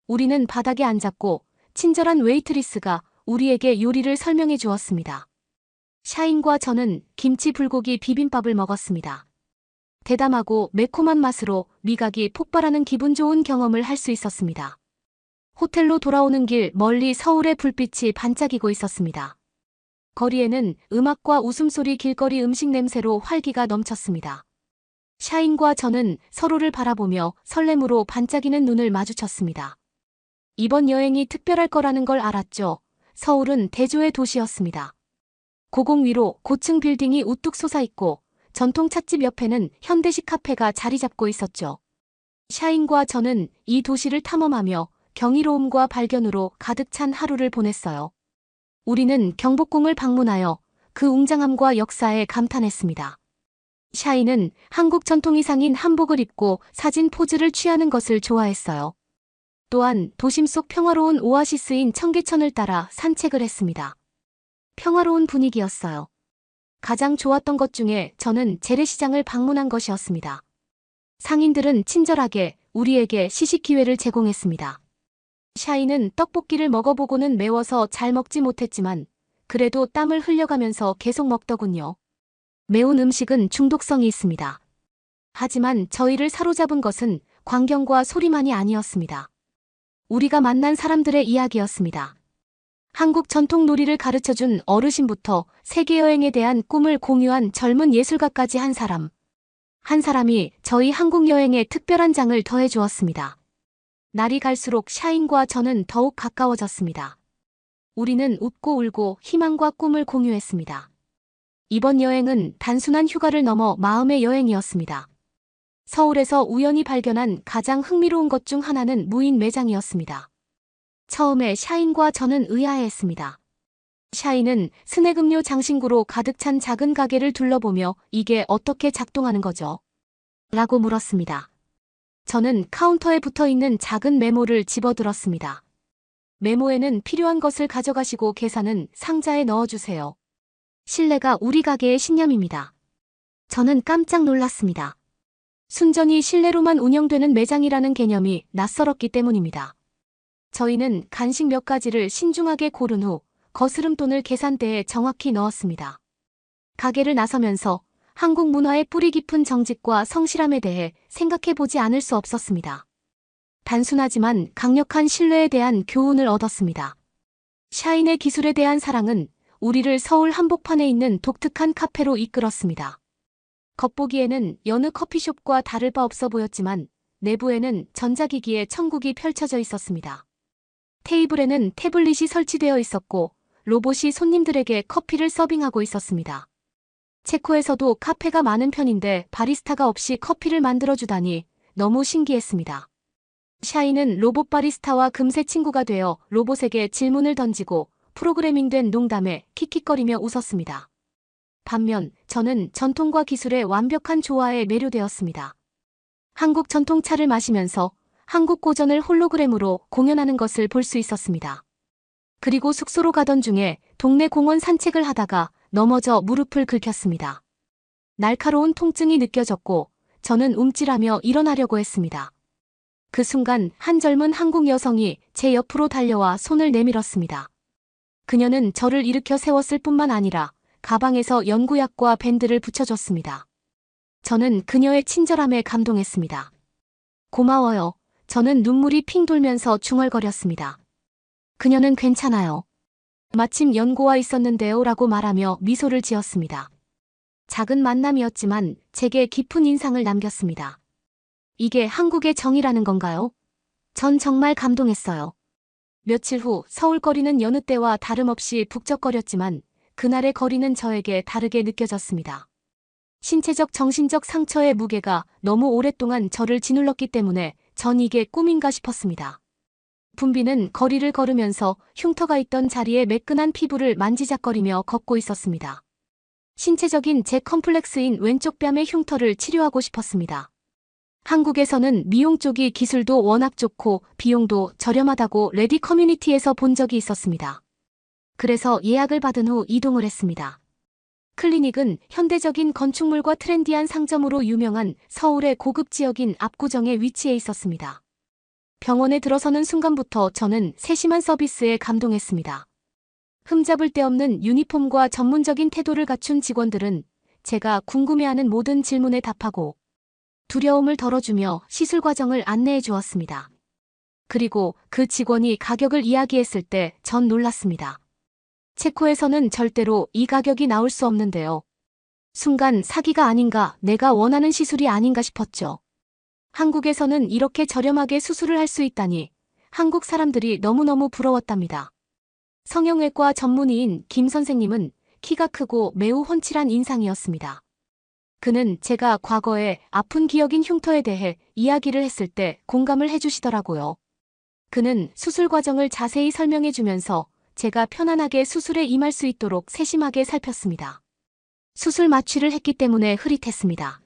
우리는 바닥에 앉았고 친절한 웨이트리스가 우리에게 요리를 설명해 주었습니다. 샤인과 저는 김치 불고기 비빔밥을 먹었습니다. 대담하고 매콤한 맛으로 미각이 폭발하는 기분 좋은 경험을 할 수 있었습니다. 호텔로 돌아오는 길 멀리 서울의 불빛이 반짝이고 있었습니다. 거리에는 음악과 웃음소리, 길거리 음식 냄새로 활기가 넘쳤습니다. 샤인과 저는 서로를 바라보며 설렘으로 반짝이는 눈을 마주쳤습니다. 이번 여행이 특별할 거라는 걸 알았죠. 서울은 대조의 도시였습니다. 고공 위로 고층 빌딩이 우뚝 솟아있고 전통 찻집 옆에는 현대식 카페가 자리 잡고 있었죠. 샤인과 저는 이 도시를 탐험하며 경이로움과 발견으로 가득 찬 하루를 보냈어요. 우리는 경복궁을 방문하여 그 웅장함과 역사에 감탄했습니다. 샤이는 한국 전통 의상인 한복을 입고 사진 포즈를 취하는 것을 좋아했어요. 또한 도심 속 평화로운 오아시스인 청계천을 따라 산책을 했습니다. 평화로운 분위기였어요. 가장 좋았던 것 중에 저는 재래시장을 방문한 것이었습니다. 상인들은 친절하게 우리에게 시식 기회를 제공했습니다. 샤이는 떡볶이를 먹어보고는 매워서 잘 먹지 못했지만 그래도 땀을 흘려가면서 계속 먹더군요. 매운 음식은 중독성이 있습니다. 하지만 저희를 사로잡은 것은 광경과 소리만이 아니었습니다. 우리가 만난 사람들의 이야기였습니다. 한국 전통 놀이를 가르쳐준 어르신부터 세계여행에 대한 꿈을 공유한 젊은 예술가까지 한 사람이 저희 한국 여행에 특별한 장을 더해주었습니다. 날이 갈수록 샤인과 저는 더욱 가까워졌습니다. 우리는 웃고 울고 희망과 꿈을 공유했습니다. 이번 여행은 단순한 휴가를 넘어 마음의 여행이었습니다. 서울에서 우연히 발견한 가장 흥미로운 것 중 하나는 무인 매장이었습니다. 처음에 샤인과 저는 의아해했습니다. 샤인은 스낵음료 장신구로 가득 찬 작은 가게를 둘러보며 이게 어떻게 작동하는 거죠? 라고 물었습니다. 저는 카운터에 붙어있는 작은 메모를 집어들었습니다. 메모에는 필요한 것을 가져가시고 계산은 상자에 넣어주세요. 신뢰가 우리 가게의 신념입니다. 저는 깜짝 놀랐습니다. 순전히 신뢰로만 운영되는 매장이라는 개념이 낯설었기 때문입니다. 저희는 간식 몇 가지를 신중하게 고른 후 거스름돈을 계산대에 정확히 넣었습니다. 가게를 나서면서 한국 문화의 뿌리 깊은 정직과 성실함에 대해 생각해보지 않을 수 없었습니다. 단순하지만 강력한 신뢰에 대한 교훈을 얻었습니다. 샤인의 기술에 대한 사랑은 우리를 서울 한복판에 있는 독특한 카페로 이끌었습니다. 겉보기에는 여느 커피숍과 다를 바 없어 보였지만 내부에는 전자기기의 천국이 펼쳐져 있었습니다. 테이블에는 태블릿이 설치되어 있었고 로봇이 손님들에게 커피를 서빙하고 있었습니다. 체코에서도 카페가 많은 편인데 바리스타가 없이 커피를 만들어주다니 너무 신기했습니다. 샤이는 로봇 바리스타와 금세 친구가 되어 로봇에게 질문을 던지고 프로그래밍된 농담에 킥킥거리며 웃었습니다. 반면 저는 전통과 기술의 완벽한 조화에 매료되었습니다. 한국 전통차를 마시면서 한국 고전을 홀로그램으로 공연하는 것을 볼 수 있었습니다. 그리고 숙소로 가던 중에 동네 공원 산책을 하다가 넘어져 무릎을 긁혔습니다. 날카로운 통증이 느껴졌고 저는 움찔하며 일어나려고 했습니다. 그 순간 한 젊은 한국 여성이 제 옆으로 달려와 손을 내밀었습니다. 그녀는 저를 일으켜 세웠을 뿐만 아니라 가방에서 연구약과 밴드를 붙여줬습니다. 저는 그녀의 친절함에 감동했습니다. 고마워요. 저는 눈물이 핑 돌면서 중얼거렸습니다. 그녀는 괜찮아요. 마침 연고와 있었는데요 라고 말하며 미소를 지었습니다. 작은 만남이었지만 제게 깊은 인상을 남겼습니다. 이게 한국의 정이라는 건가요? 전 정말 감동했어요. 며칠 후 서울 거리는 여느 때와 다름없이 북적거렸지만 그날의 거리는 저에게 다르게 느껴졌습니다. 신체적 정신적 상처의 무게가 너무 오랫동안 저를 짓눌렀기 때문에 전 이게 꿈인가 싶었습니다. 분비는 거리를 걸으면서 흉터가 있던 자리에 매끈한 피부를 만지작거리며 걷고 있었습니다. 신체적인 제 컴플렉스인 왼쪽 뺨의 흉터를 치료하고 싶었습니다. 한국에서는 미용 쪽이 기술도 워낙 좋고 비용도 저렴하다고 레디 커뮤니티에서 본 적이 있었습니다. 그래서 예약을 받은 후 이동을 했습니다. 클리닉은 현대적인 건축물과 트렌디한 상점으로 유명한 서울의 고급 지역인 압구정에 위치해 있었습니다. 병원에 들어서는 순간부터 저는 세심한 서비스에 감동했습니다. 흠잡을 데 없는 유니폼과 전문적인 태도를 갖춘 직원들은 제가 궁금해하는 모든 질문에 답하고 두려움을 덜어주며 시술 과정을 안내해 주었습니다. 그리고 그 직원이 가격을 이야기했을 때 전 놀랐습니다. 체코에서는 절대로 이 가격이 나올 수 없는데요. 순간 사기가 아닌가, 내가 원하는 시술이 아닌가 싶었죠. 한국에서는 이렇게 저렴하게 수술을 할 수 있다니 한국 사람들이 너무너무 부러웠답니다. 성형외과 전문의인 김 선생님은 키가 크고 매우 훤칠한 인상이었습니다. 그는 제가 과거에 아픈 기억인 흉터에 대해 이야기를 했을 때 공감을 해주시더라고요. 그는 수술 과정을 자세히 설명해 주면서 제가 편안하게 수술에 임할 수 있도록 세심하게 살폈습니다. 수술 마취를 했기 때문에 흐릿했습니다.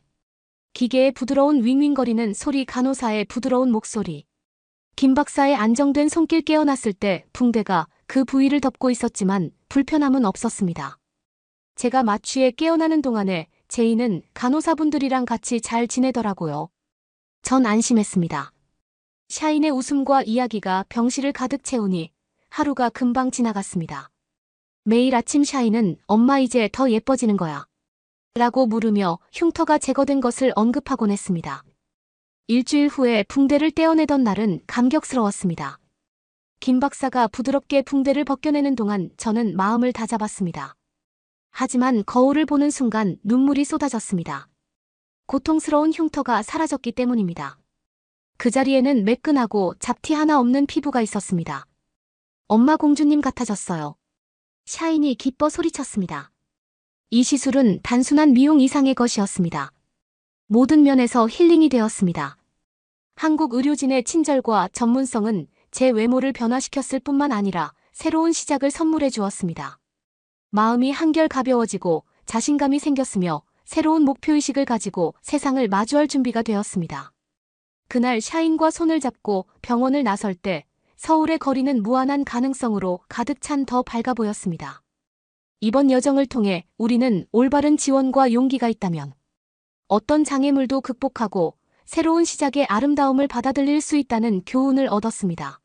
기계의 부드러운 윙윙거리는 소리, 간호사의 부드러운 목소리. 김 박사의 안정된 손길 깨어났을 때 붕대가 그 부위를 덮고 있었지만 불편함은 없었습니다. 제가 마취에 깨어나는 동안에 제이는 간호사분들이랑 같이 잘 지내더라고요. 전 안심했습니다. 샤인의 웃음과 이야기가 병실을 가득 채우니 하루가 금방 지나갔습니다. 매일 아침 샤인은 엄마 이제 더 예뻐지는 거야 라고 물으며 흉터가 제거된 것을 언급하곤 했습니다. 일주일 후에 붕대를 떼어내던 날은 감격스러웠습니다. 김 박사가 부드럽게 붕대를 벗겨내는 동안 저는 마음을 다잡았습니다. 하지만 거울을 보는 순간 눈물이 쏟아졌습니다. 고통스러운 흉터가 사라졌기 때문입니다. 그 자리에는 매끈하고 잡티 하나 없는 피부가 있었습니다. 엄마 공주님 같아졌어요. 샤인이 기뻐 소리쳤습니다. 이 시술은 단순한 미용 이상의 것이었습니다. 모든 면에서 힐링이 되었습니다. 한국 의료진의 친절과 전문성은 제 외모를 변화시켰을 뿐만 아니라 새로운 시작을 선물해 주었습니다. 마음이 한결 가벼워지고 자신감이 생겼으며 새로운 목표의식을 가지고 세상을 마주할 준비가 되었습니다. 그날 샤인과 손을 잡고 병원을 나설 때 서울의 거리는 무한한 가능성으로 가득 찬 더 밝아 보였습니다. 이번 여정을 통해 우리는 올바른 지원과 용기가 있다면 어떤 장애물도 극복하고 새로운 시작의 아름다움을 받아들일 수 있다는 교훈을 얻었습니다.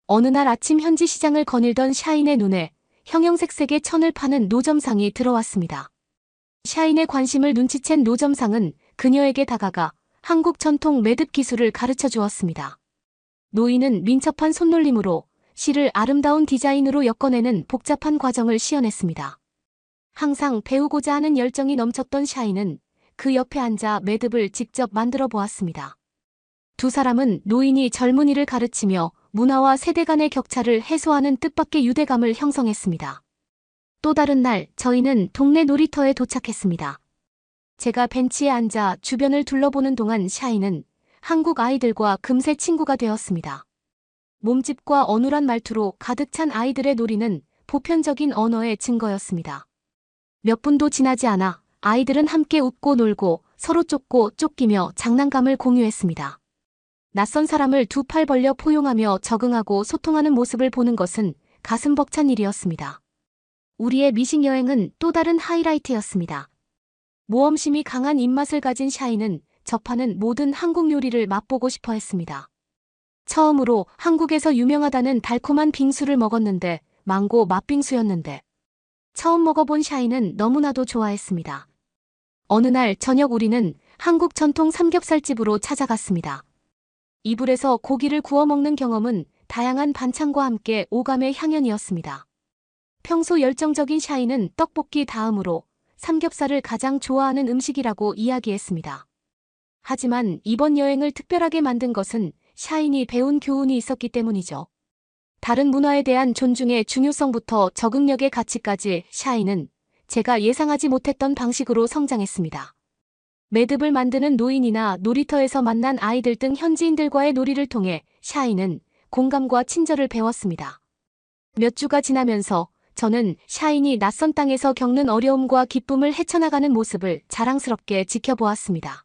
어느 날 아침 현지 시장을 거닐던 샤인의 눈에 형형색색의 천을 파는 노점상이 들어왔습니다. 샤인의 관심을 눈치챈 노점상은 그녀에게 다가가 한국 전통 매듭 기술을 가르쳐 주었습니다. 노인은 민첩한 손놀림으로 실을 아름다운 디자인으로 엮어내는 복잡한 과정을 시연했습니다. 항상 배우고자 하는 열정이 넘쳤던 샤인은 그 옆에 앉아 매듭을 직접 만들어 보았습니다. 두 사람은 노인이 젊은이를 가르치며 문화와 세대 간의 격차를 해소하는 뜻밖의 유대감을 형성했습니다. 또 다른 날 저희는 동네 놀이터에 도착했습니다. 제가 벤치에 앉아 주변을 둘러보는 동안 샤인은 한국 아이들과 금세 친구가 되었습니다. 몸집과 어눌한 말투로 가득 찬 아이들의 놀이는 보편적인 언어의 증거였습니다. 몇 분도 지나지 않아 아이들은 함께 웃고 놀고 서로 쫓고 쫓기며 장난감을 공유했습니다. 낯선 사람을 두 팔 벌려 포용하며 적응하고 소통하는 모습을 보는 것은 가슴 벅찬 일이었습니다. 우리의 미식 여행은 또 다른 하이라이트였습니다. 모험심이 강한 입맛을 가진 샤인은 접하는 모든 한국 요리를 맛보고 싶어 했습니다. 처음으로 한국에서 유명하다는 달콤한 빙수를 먹었는데 망고 맛빙수였는데 처음 먹어본 샤인은 너무나도 좋아했습니다. 어느 날 저녁 우리는 한국 전통 삼겹살집으로 찾아갔습니다. 이불에서 고기를 구워 먹는 경험은 다양한 반찬과 함께 오감의 향연이었습니다. 평소 열정적인 샤인은 떡볶이 다음으로 삼겹살을 가장 좋아하는 음식이라고 이야기했습니다. 하지만 이번 여행을 특별하게 만든 것은 샤인이 배운 교훈이 있었기 때문이죠. 다른 문화에 대한 존중의 중요성부터 적응력의 가치까지 샤인은 제가 예상하지 못했던 방식으로 성장했습니다. 매듭을 만드는 노인이나 놀이터에서 만난 아이들 등 현지인들과의 놀이를 통해 샤인은 공감과 친절을 배웠습니다. 몇 주가 지나면서 저는 샤인이 낯선 땅에서 겪는 어려움과 기쁨을 헤쳐나가는 모습을 자랑스럽게 지켜보았습니다.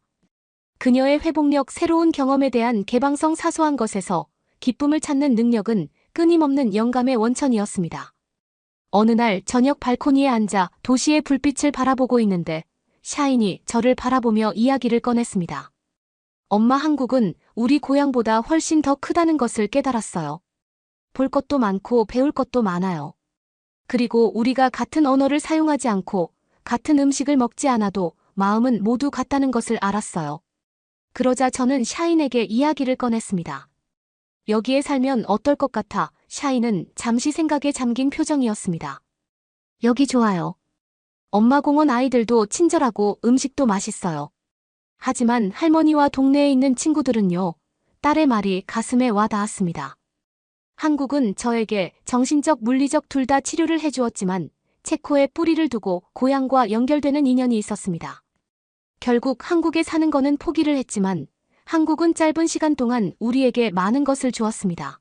그녀의 회복력, 새로운 경험에 대한 개방성, 사소한 것에서 기쁨을 찾는 능력은 끊임없는 영감의 원천이었습니다. 어느 날 저녁 발코니에 앉아 도시의 불빛을 바라보고 있는데 샤인이 저를 바라보며 이야기를 꺼냈습니다. 엄마, 한국은 우리 고향보다 훨씬 더 크다는 것을 깨달았어요. 볼 것도 많고 배울 것도 많아요. 그리고 우리가 같은 언어를 사용하지 않고 같은 음식을 먹지 않아도 마음은 모두 같다는 것을 알았어요. 그러자 저는 샤인에게 이야기를 꺼냈습니다. 여기에 살면 어떨 것 같아? 샤인은 잠시 생각에 잠긴 표정이었습니다. 여기 좋아요. 엄마 공원 아이들도 친절하고 음식도 맛있어요. 하지만 할머니와 동네에 있는 친구들은요. 딸의 말이 가슴에 와 닿았습니다. 한국은 저에게 정신적, 물리적 둘 다 치료를 해주었지만 체코에 뿌리를 두고 고향과 연결되는 인연이 있었습니다. 결국 한국에 사는 거는 포기를 했지만 한국은 짧은 시간 동안 우리에게 많은 것을 주었습니다.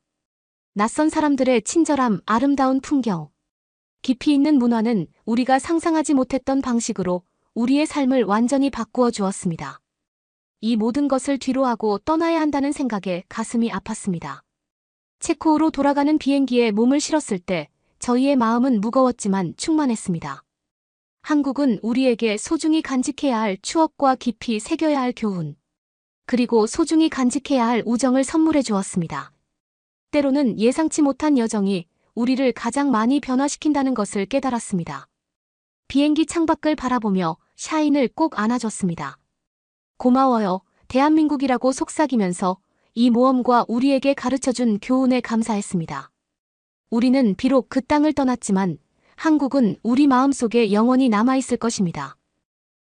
낯선 사람들의 친절함, 아름다운 풍경, 깊이 있는 문화는 우리가 상상하지 못했던 방식으로 우리의 삶을 완전히 바꾸어 주었습니다. 이 모든 것을 뒤로하고 떠나야 한다는 생각에 가슴이 아팠습니다. 체코로 돌아가는 비행기에 몸을 실었을 때 저희의 마음은 무거웠지만 충만했습니다. 한국은 우리에게 소중히 간직해야 할 추억과 깊이 새겨야 할 교훈, 그리고 소중히 간직해야 할 우정을 선물해 주었습니다. 때로는 예상치 못한 여정이 우리를 가장 많이 변화시킨다는 것을 깨달았습니다. 비행기 창밖을 바라보며 샤인을 꼭 안아줬습니다. 고마워요, 대한민국이라고 속삭이면서 이 모험과 우리에게 가르쳐준 교훈에 감사했습니다. 우리는 비록 그 땅을 떠났지만 한국은 우리 마음속에 영원히 남아있을 것입니다.